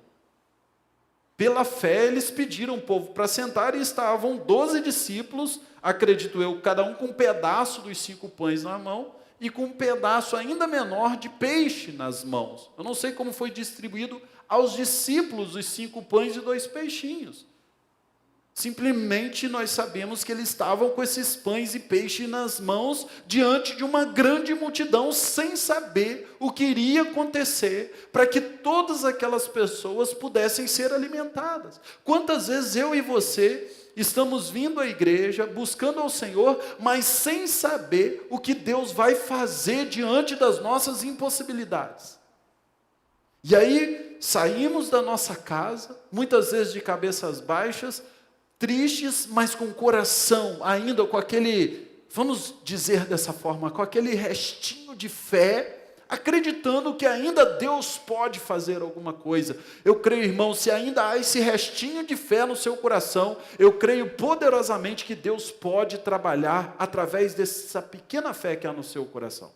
Pela fé, eles pediram o povo para sentar e estavam 12 discípulos, acredito eu, cada um com um pedaço dos 5 pães na mão e com um pedaço ainda menor de peixe nas mãos. Eu não sei como foi distribuído aos discípulos os 5 pães e 2 peixinhos. Simplesmente nós sabemos que eles estavam com esses pães e peixe nas mãos diante de uma grande multidão, sem saber o que iria acontecer para que todas aquelas pessoas pudessem ser alimentadas. Quantas vezes eu e você estamos vindo à igreja, buscando ao Senhor, mas sem saber o que Deus vai fazer diante das nossas impossibilidades. E aí saímos da nossa casa, muitas vezes de cabeças baixas, tristes, mas com o coração ainda com aquele, vamos dizer dessa forma, com aquele restinho de fé, acreditando que ainda Deus pode fazer alguma coisa. Eu creio, irmão, se ainda há esse restinho de fé no seu coração, eu creio poderosamente que Deus pode trabalhar através dessa pequena fé que há no seu coração.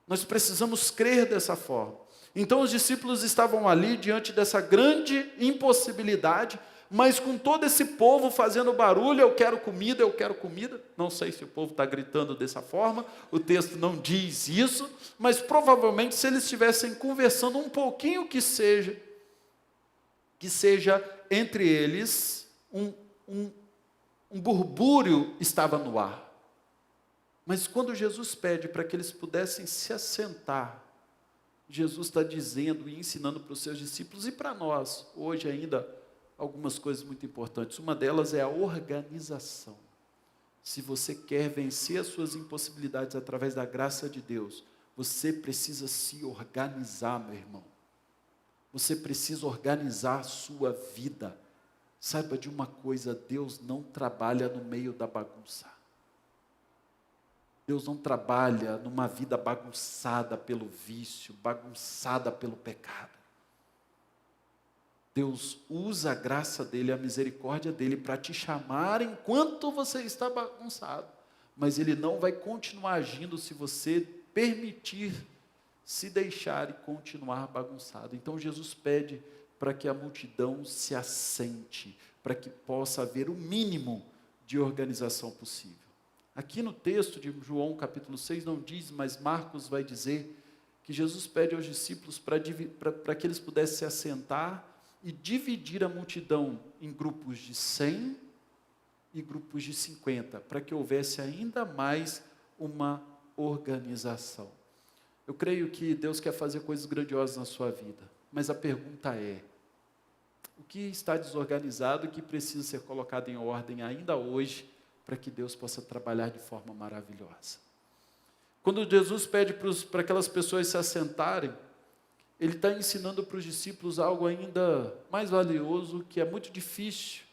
Nós precisamos crer dessa forma. Então os discípulos estavam ali diante dessa grande impossibilidade, mas com todo esse povo fazendo barulho, eu quero comida. Não sei se o povo está gritando dessa forma, o texto não diz isso, mas provavelmente se eles estivessem conversando um pouquinho que seja entre eles, um burbúrio estava no ar. Mas quando Jesus pede para que eles pudessem se assentar, Jesus está dizendo e ensinando para os seus discípulos e para nós, hoje ainda, algumas coisas muito importantes. Uma delas é a organização. Se você quer vencer as suas impossibilidades através da graça de Deus, você precisa se organizar, meu irmão. Você precisa organizar a sua vida. Saiba de uma coisa, Deus não trabalha no meio da bagunça. Deus não trabalha numa vida bagunçada pelo vício, bagunçada pelo pecado. Deus usa a graça dele, a misericórdia dele para te chamar enquanto você está bagunçado. Mas ele não vai continuar agindo se você permitir se deixar e continuar bagunçado. Então Jesus pede para que a multidão se assente, para que possa haver o mínimo de organização possível. Aqui no texto de João capítulo 6 não diz, mas Marcos vai dizer que Jesus pede aos discípulos para que eles pudessem se assentar e dividir a multidão em grupos de 100 e grupos de 50, para que houvesse ainda mais uma organização. Eu creio que Deus quer fazer coisas grandiosas na sua vida, mas a pergunta é, o que está desorganizado e que precisa ser colocado em ordem ainda hoje, para que Deus possa trabalhar de forma maravilhosa? Quando Jesus pede para aquelas pessoas se assentarem, Ele está ensinando para os discípulos algo ainda mais valioso, que é muito difícil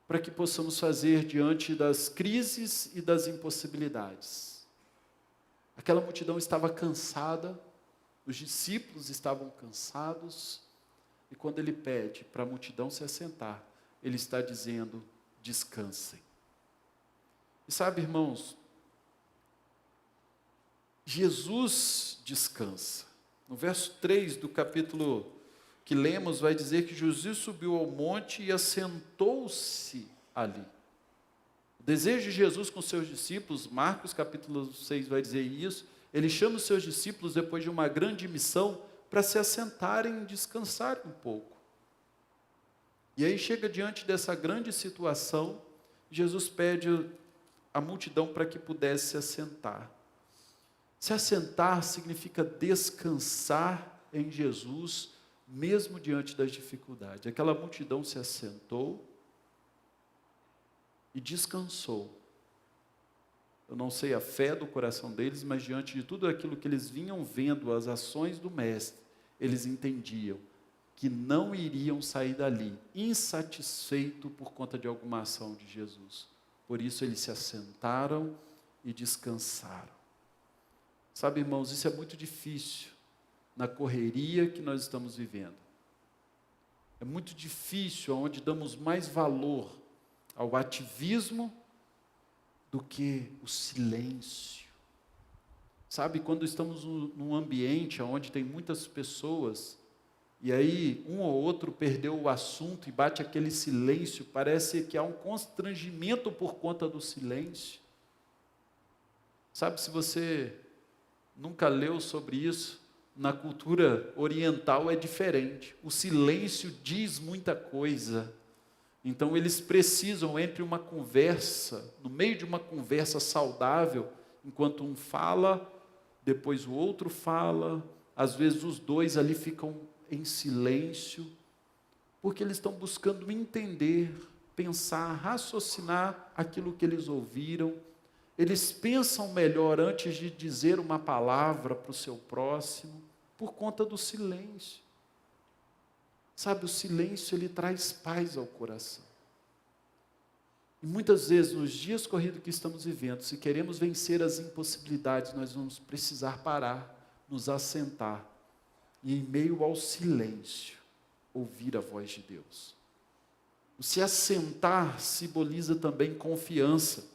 para que possamos fazer diante das crises e das impossibilidades. Aquela multidão estava cansada, os discípulos estavam cansados, e quando ele pede para a multidão se assentar, ele está dizendo, descansem. E sabe, irmãos, Jesus descansa. No verso 3 do capítulo que lemos, vai dizer que Jesus subiu ao monte e assentou-se ali. O desejo de Jesus com seus discípulos, Marcos capítulo 6 vai dizer isso, ele chama os seus discípulos depois de uma grande missão para se assentarem e descansarem um pouco. E aí chega diante dessa grande situação, Jesus pede à multidão para que pudesse se assentar. Se assentar significa descansar em Jesus, mesmo diante das dificuldades. Aquela multidão se assentou e descansou. Eu não sei a fé do coração deles, mas diante de tudo aquilo que eles vinham vendo, as ações do Mestre, eles entendiam que não iriam sair dali insatisfeitos por conta de alguma ação de Jesus. Por isso eles se assentaram e descansaram. Sabe, irmãos, isso é muito difícil na correria que nós estamos vivendo. É muito difícil, onde damos mais valor ao ativismo do que o silêncio. Sabe, quando estamos num ambiente onde tem muitas pessoas e aí um ou outro perdeu o assunto e bate aquele silêncio, parece que há um constrangimento por conta do silêncio. Sabe, se você nunca leu sobre isso, na cultura oriental é diferente. O silêncio diz muita coisa. Então eles precisam, entre uma conversa, no meio de uma conversa saudável, enquanto um fala, depois o outro fala, às vezes os dois ali ficam em silêncio, porque eles estão buscando entender, pensar, raciocinar aquilo que eles ouviram. Eles pensam melhor antes de dizer uma palavra para o seu próximo, por conta do silêncio. Sabe, o silêncio, ele traz paz ao coração. E muitas vezes, nos dias corridos que estamos vivendo, se queremos vencer as impossibilidades, nós vamos precisar parar, nos assentar, e em meio ao silêncio, ouvir a voz de Deus. O se assentar simboliza também confiança.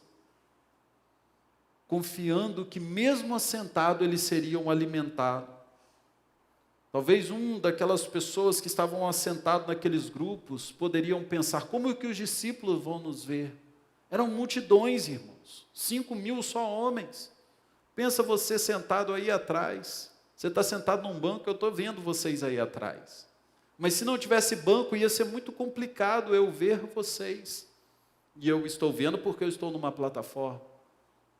Confiando que mesmo assentado eles seriam alimentados. Talvez daquelas pessoas que estavam assentadas naqueles grupos poderiam pensar, como que os discípulos vão nos ver? Eram multidões, irmãos, 5.000 só homens. Pensa você sentado aí atrás, você está sentado num banco, eu estou vendo vocês aí atrás. Mas se não tivesse banco, ia ser muito complicado eu ver vocês. E eu estou vendo porque eu estou numa plataforma.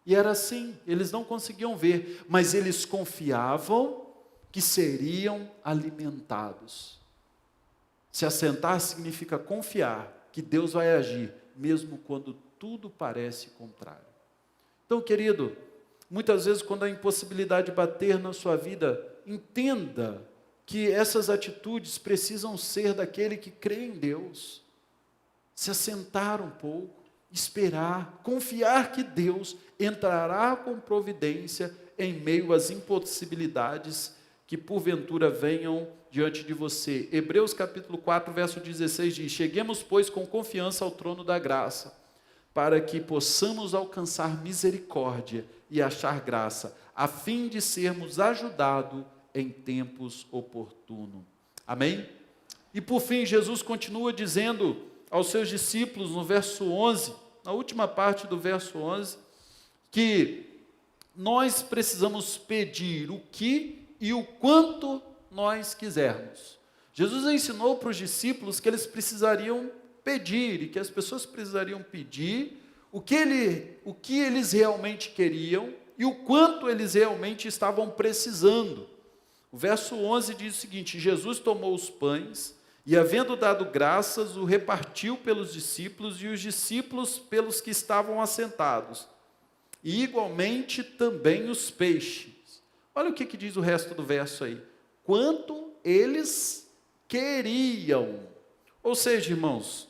E era assim, eles não conseguiam ver, mas eles confiavam que seriam alimentados. Se assentar significa confiar que Deus vai agir, mesmo quando tudo parece contrário. Então, querido, muitas vezes quando a impossibilidade bater na sua vida, entenda que essas atitudes precisam ser daquele que crê em Deus. Se assentar um pouco, esperar, confiar que Deus entrará com providência em meio às impossibilidades que porventura venham diante de você. Hebreus capítulo 4, verso 16 diz: cheguemos, pois, com confiança ao trono da graça, para que possamos alcançar misericórdia e achar graça, a fim de sermos ajudados em tempos oportunos. Amém? E por fim, Jesus continua dizendo aos seus discípulos, no verso 11, na última parte do verso 11, que nós precisamos pedir o que e o quanto nós quisermos. Jesus ensinou para os discípulos que eles precisariam pedir, e que as pessoas precisariam pedir o que eles realmente queriam e o quanto eles realmente estavam precisando. O verso 11 diz o seguinte: Jesus tomou os pães, e havendo dado graças, o repartiu pelos discípulos, e os discípulos pelos que estavam assentados. E igualmente também os peixes. Olha o que diz o resto do verso aí. Quanto eles queriam. Ou seja, irmãos,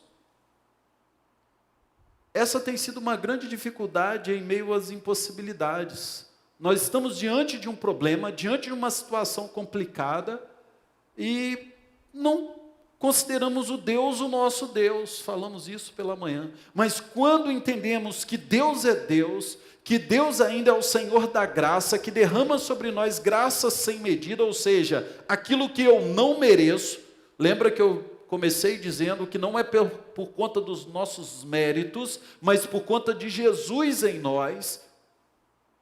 essa tem sido uma grande dificuldade em meio às impossibilidades. Nós estamos diante de um problema, diante de uma situação complicada, e não consideramos o Deus o nosso Deus, falamos isso pela manhã, mas quando entendemos que Deus é Deus, que Deus ainda é o Senhor da graça, que derrama sobre nós graça sem medida, ou seja, aquilo que eu não mereço, lembra que eu comecei dizendo que não é por conta dos nossos méritos, mas por conta de Jesus em nós,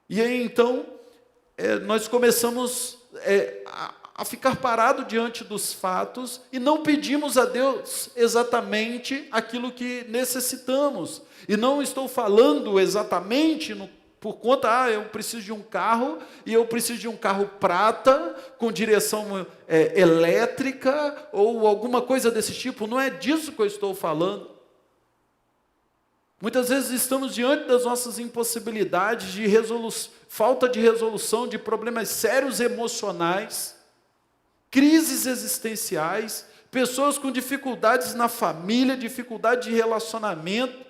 e aí então, nós começamos a ficar parado diante dos fatos e não pedimos a Deus exatamente aquilo que necessitamos. E não estou falando exatamente por conta, eu preciso de um carro, e eu preciso de um carro prata, com direção elétrica, ou alguma coisa desse tipo. Não é disso que eu estou falando. Muitas vezes estamos diante das nossas impossibilidades, falta de resolução de problemas sérios emocionais, crises existenciais, pessoas com dificuldades na família, dificuldade de relacionamento,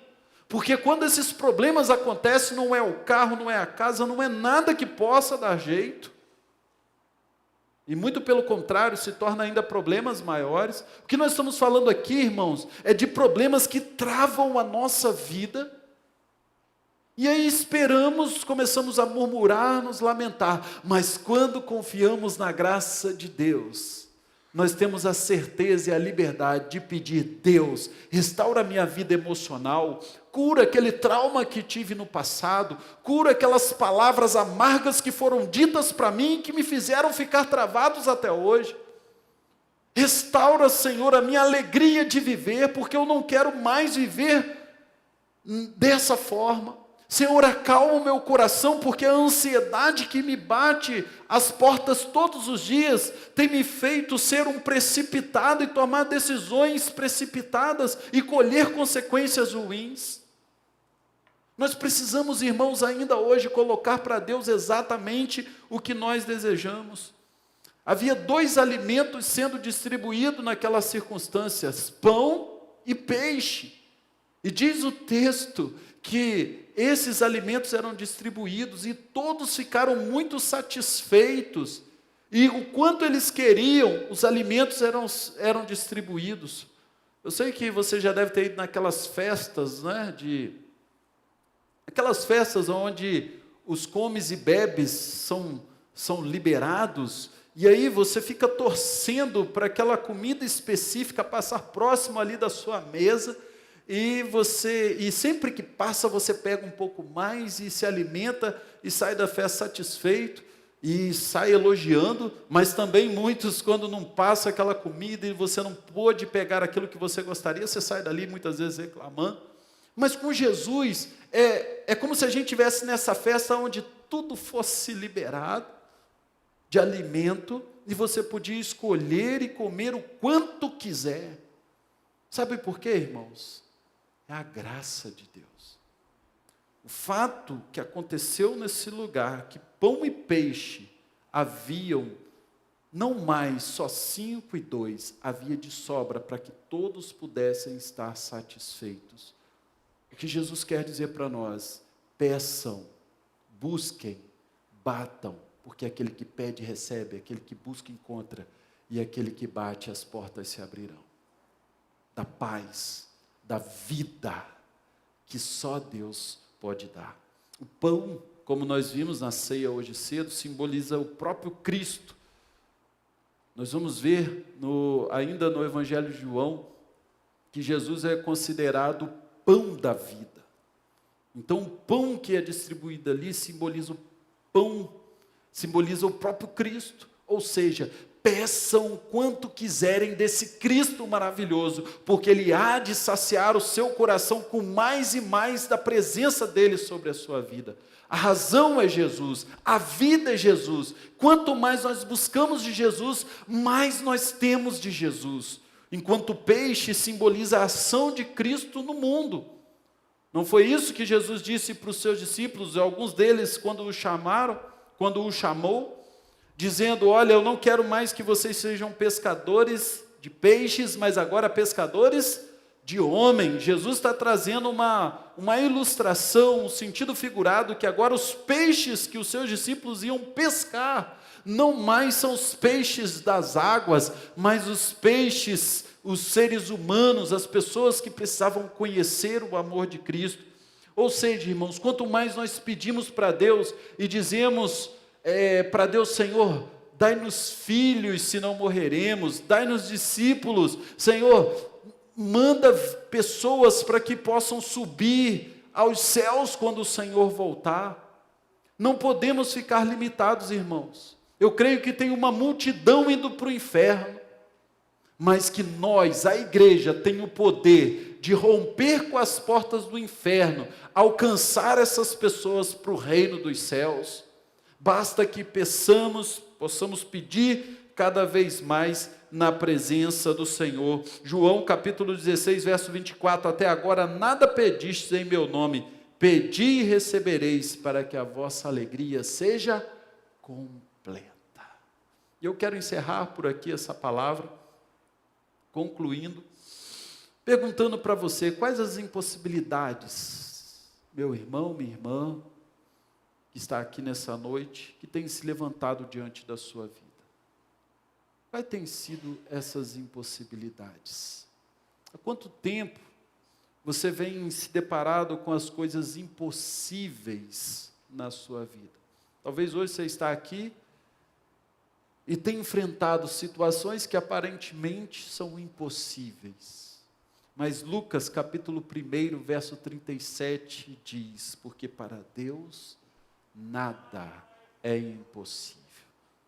porque quando esses problemas acontecem, não é o carro, não é a casa, não é nada que possa dar jeito, e muito pelo contrário, se torna ainda problemas maiores. O que nós estamos falando aqui, irmãos, é de problemas que travam a nossa vida, e aí começamos a murmurar, nos lamentar, mas quando confiamos na graça de Deus, nós temos a certeza e a liberdade de pedir: Deus, restaura a minha vida emocional, cura aquele trauma que tive no passado, cura aquelas palavras amargas que foram ditas para mim, que me fizeram ficar travados até hoje. Restaura, Senhor, a minha alegria de viver, porque eu não quero mais viver dessa forma. Senhor, acalma o meu coração, porque a ansiedade que me bate às portas todos os dias tem me feito ser um precipitado e tomar decisões precipitadas e colher consequências ruins. Nós precisamos, irmãos, ainda hoje colocar para Deus exatamente o que nós desejamos. Havia 2 alimentos sendo distribuídos naquelas circunstâncias: pão e peixe. E diz o texto que esses alimentos eram distribuídos e todos ficaram muito satisfeitos. E o quanto eles queriam, os alimentos eram distribuídos. Eu sei que você já deve ter ido naquelas festas, né, aquelas festas onde os comes e bebes são liberados, e aí você fica torcendo para aquela comida específica passar próximo ali da sua mesa, e sempre que passa você pega um pouco mais e se alimenta e sai da festa satisfeito e sai elogiando, mas também muitos, quando não passa aquela comida e você não pôde pegar aquilo que você gostaria, você sai dali muitas vezes reclamando. Mas com Jesus é como se a gente estivesse nessa festa onde tudo fosse liberado de alimento e você podia escolher e comer o quanto quiser. Sabe por quê, irmãos? É a graça de Deus. O fato que aconteceu nesse lugar, que pão e peixe haviam, não mais só 5 e 2, havia de sobra para que todos pudessem estar satisfeitos. O que Jesus quer dizer para nós: peçam, busquem, batam, porque aquele que pede recebe, aquele que busca encontra, e aquele que bate as portas se abrirão. Da paz, da vida, que só Deus pode dar. O pão, como nós vimos na ceia hoje cedo, simboliza o próprio Cristo. Nós vamos ver ainda no Evangelho de João que Jesus é considerado o pão da vida. Então o pão que é distribuído ali simboliza o pão, simboliza o próprio Cristo. Ou seja, peçam quanto quiserem desse Cristo maravilhoso, porque Ele há de saciar o seu coração com mais e mais da presença dEle sobre a sua vida. A razão é Jesus, a vida é Jesus. Quanto mais nós buscamos de Jesus, mais nós temos de Jesus. Enquanto o peixe simboliza a ação de Cristo no mundo. Não foi isso que Jesus disse para os seus discípulos, alguns deles quando o chamou, dizendo: olha, eu não quero mais que vocês sejam pescadores de peixes, mas agora pescadores de homem. Jesus está trazendo uma ilustração, um sentido figurado, que agora os peixes que os seus discípulos iam pescar, não mais são os peixes das águas, mas os peixes, os seres humanos, as pessoas que precisavam conhecer o amor de Cristo. Ou seja, irmãos, quanto mais nós pedimos para Deus e dizemos para Deus: Senhor, dai-nos filhos, se não morreremos, dai-nos discípulos, Senhor, manda pessoas para que possam subir aos céus quando o Senhor voltar. Não podemos ficar limitados, irmãos. Eu creio que tem uma multidão indo para o inferno, mas que nós, a igreja, tem o poder de romper com as portas do inferno, alcançar essas pessoas para o reino dos céus. Basta que possamos pedir cada vez mais na presença do Senhor. João capítulo 16, verso 24, até agora nada pedistes em meu nome, pedi e recebereis, para que a vossa alegria seja completa. E eu quero encerrar por aqui essa palavra, concluindo, perguntando para você: quais as impossibilidades, meu irmão, minha irmã, que está aqui nessa noite, que tem se levantado diante da sua vida? Quais têm sido essas impossibilidades? Há quanto tempo você vem se deparado com as coisas impossíveis na sua vida? Talvez hoje você está aqui e tem enfrentado situações que aparentemente são impossíveis. Mas Lucas capítulo 1, verso 37 diz: porque para Deus nada é impossível.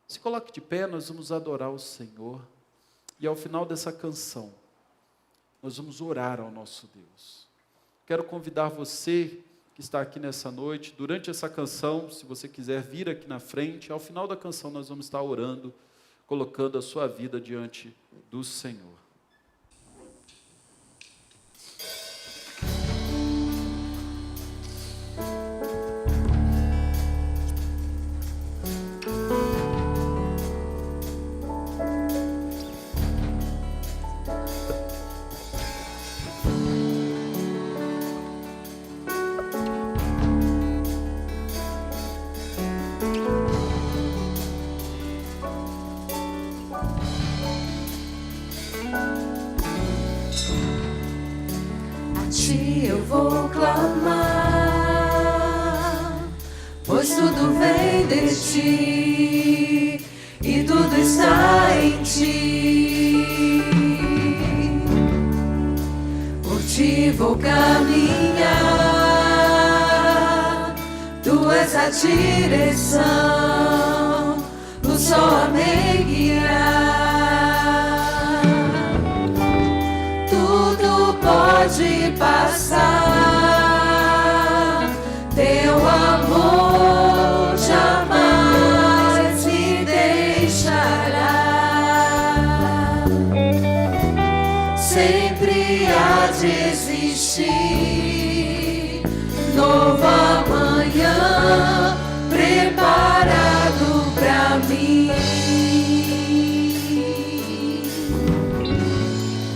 Se coloque de pé, nós vamos adorar o Senhor. E ao final dessa canção, nós vamos orar ao nosso Deus. Quero convidar você que está aqui nessa noite, durante essa canção, se você quiser vir aqui na frente, ao final da canção nós vamos estar orando, colocando a sua vida diante do Senhor.
Eu vou clamar, pois tudo vem de ti e tudo está em ti. Por ti vou caminhar, tu és a direção, o sol a me guiar. Tudo pode passar, teu amor jamais me deixará. Sempre há de existir novo amanhã preparado pra mim.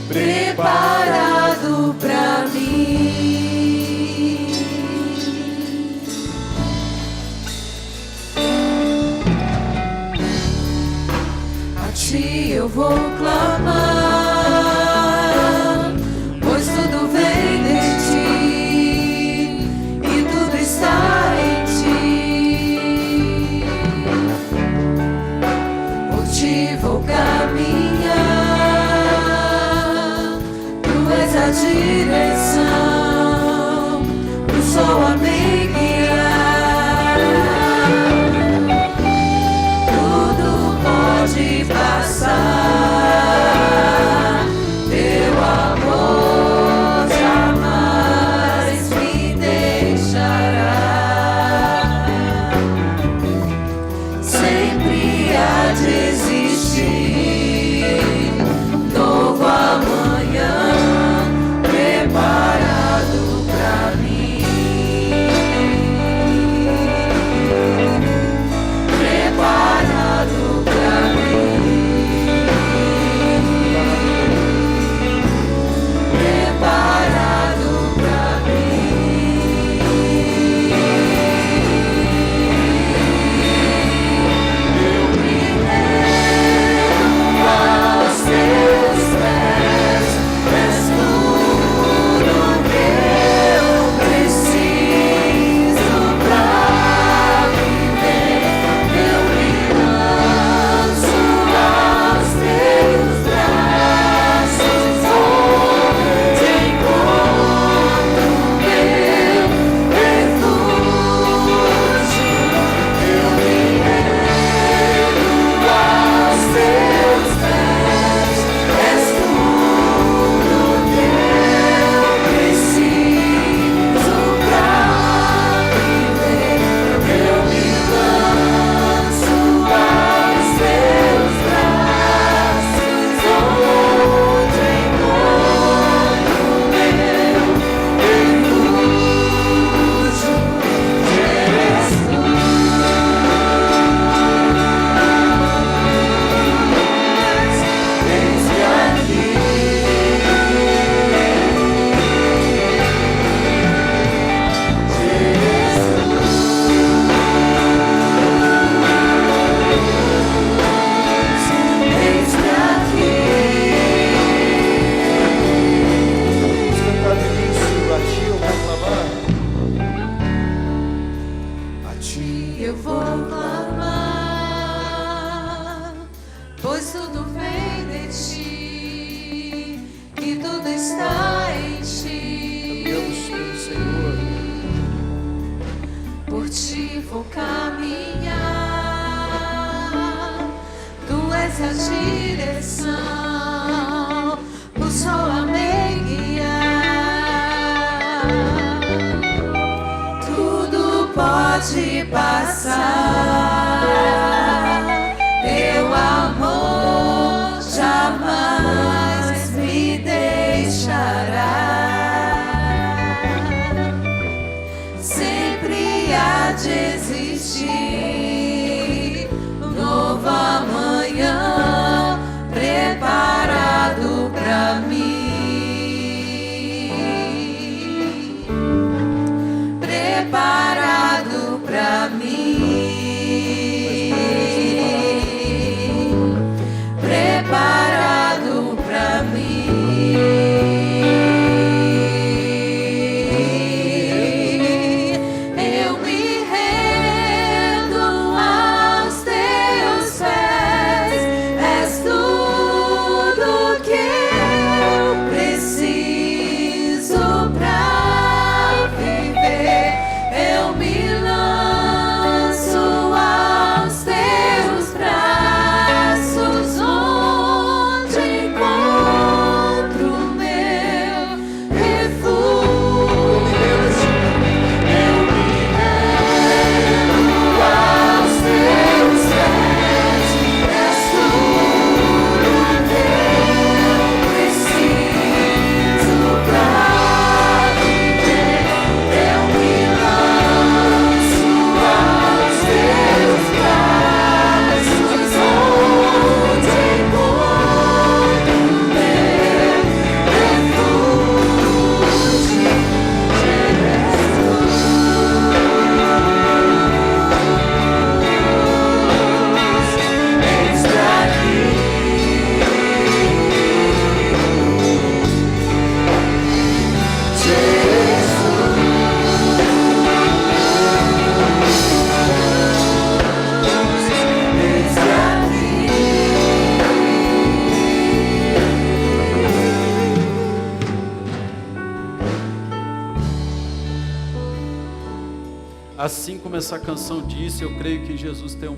Preparado pra mim. A ti eu vou clamar, pois tudo vem de ti e tudo está em ti. ti vou caminhar. Tu és a direção, o sol a me guiar. Tudo pode passar, teu amor jamais me deixará. Sempre há de existir um novo amanhã preparado pra mim, preparado pra mim, preparado pra mim.
Assim como essa canção disse, eu creio que Jesus tem um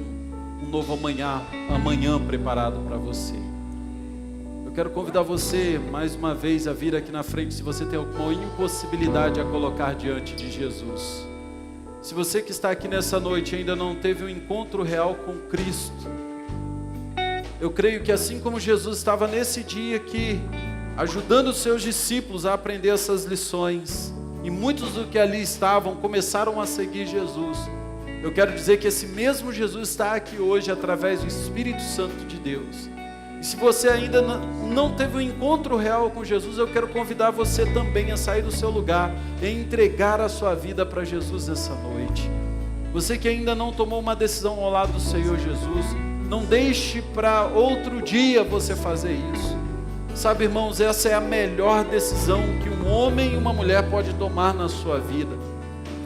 novo amanhã preparado para você. Eu quero convidar você mais uma vez a vir aqui na frente se você tem alguma impossibilidade a colocar diante de Jesus. Se você que está aqui nessa noite ainda não teve um encontro real com Cristo, eu creio que assim como Jesus estava nesse dia aqui, ajudando os seus discípulos a aprender essas lições, e muitos do que ali estavam começaram a seguir Jesus, eu quero dizer que esse mesmo Jesus está aqui hoje através do Espírito Santo de Deus. E se você ainda não teve um encontro real com Jesus, eu quero convidar você também a sair do seu lugar e entregar a sua vida para Jesus nessa noite. Você que ainda não tomou uma decisão ao lado do Senhor Jesus, não deixe para outro dia você fazer isso. Sabe, irmãos, essa é a melhor decisão que um homem e uma mulher pode tomar na sua vida.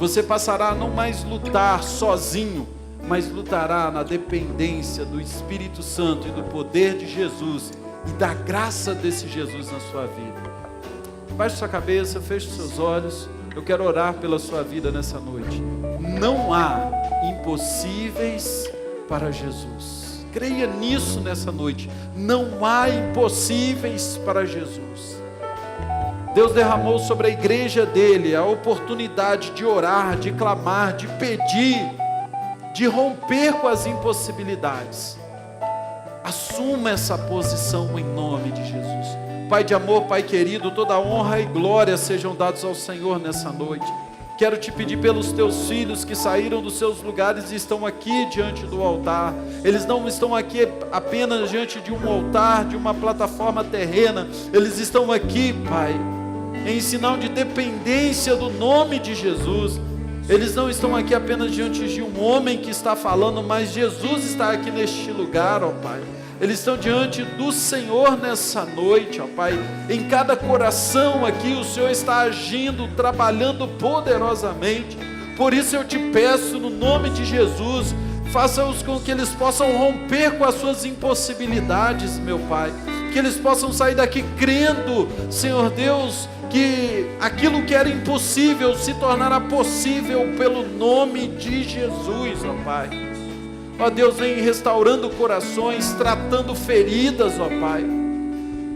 Você passará a não mais lutar sozinho, mas lutará na dependência do Espírito Santo e do poder de Jesus e da graça desse Jesus na sua vida. Baixe sua cabeça, feche os seus olhos. Eu quero orar pela sua vida nessa noite. Não há impossíveis para Jesus. Creia nisso nessa noite. Não há impossíveis para Jesus. Deus derramou sobre a igreja dele a oportunidade de orar, de clamar, de pedir, de romper com as impossibilidades. Assuma essa posição em nome de Jesus. Pai de amor, Pai querido, toda honra e glória sejam dados ao Senhor nessa noite. Quero te pedir pelos teus filhos que saíram dos seus lugares e estão aqui diante do altar. Eles não estão aqui apenas diante de um altar, de uma plataforma terrena. Eles estão aqui, Pai, em sinal de dependência do nome de Jesus. Eles não estão aqui apenas diante de um homem que está falando, mas Jesus está aqui neste lugar, ó Pai. Eles estão diante do Senhor nessa noite, ó Pai. Em cada coração aqui o Senhor está agindo, trabalhando poderosamente. Por isso eu te peço no nome de Jesus, faça-os com que eles possam romper com as suas impossibilidades, meu Pai. Que eles possam sair daqui crendo, Senhor Deus, que aquilo que era impossível se tornará possível pelo nome de Jesus, ó Pai. Ó Deus, vem restaurando corações, tratando feridas, ó Pai,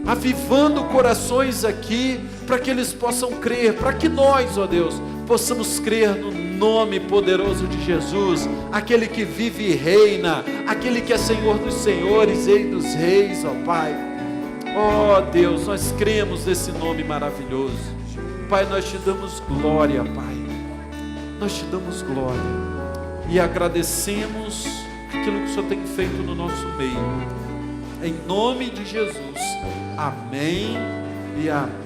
avivando corações aqui, para que eles possam crer, para que nós, ó Deus, possamos crer no nome poderoso de Jesus, aquele que vive e reina, aquele que é Senhor dos senhores, Rei dos reis, ó Pai. Ó Deus, nós cremos nesse nome maravilhoso. Pai, nós te damos glória, Pai. Nós te damos glória e agradecemos aquilo que o Senhor tem feito no nosso meio. Em nome de Jesus. Amém e amém.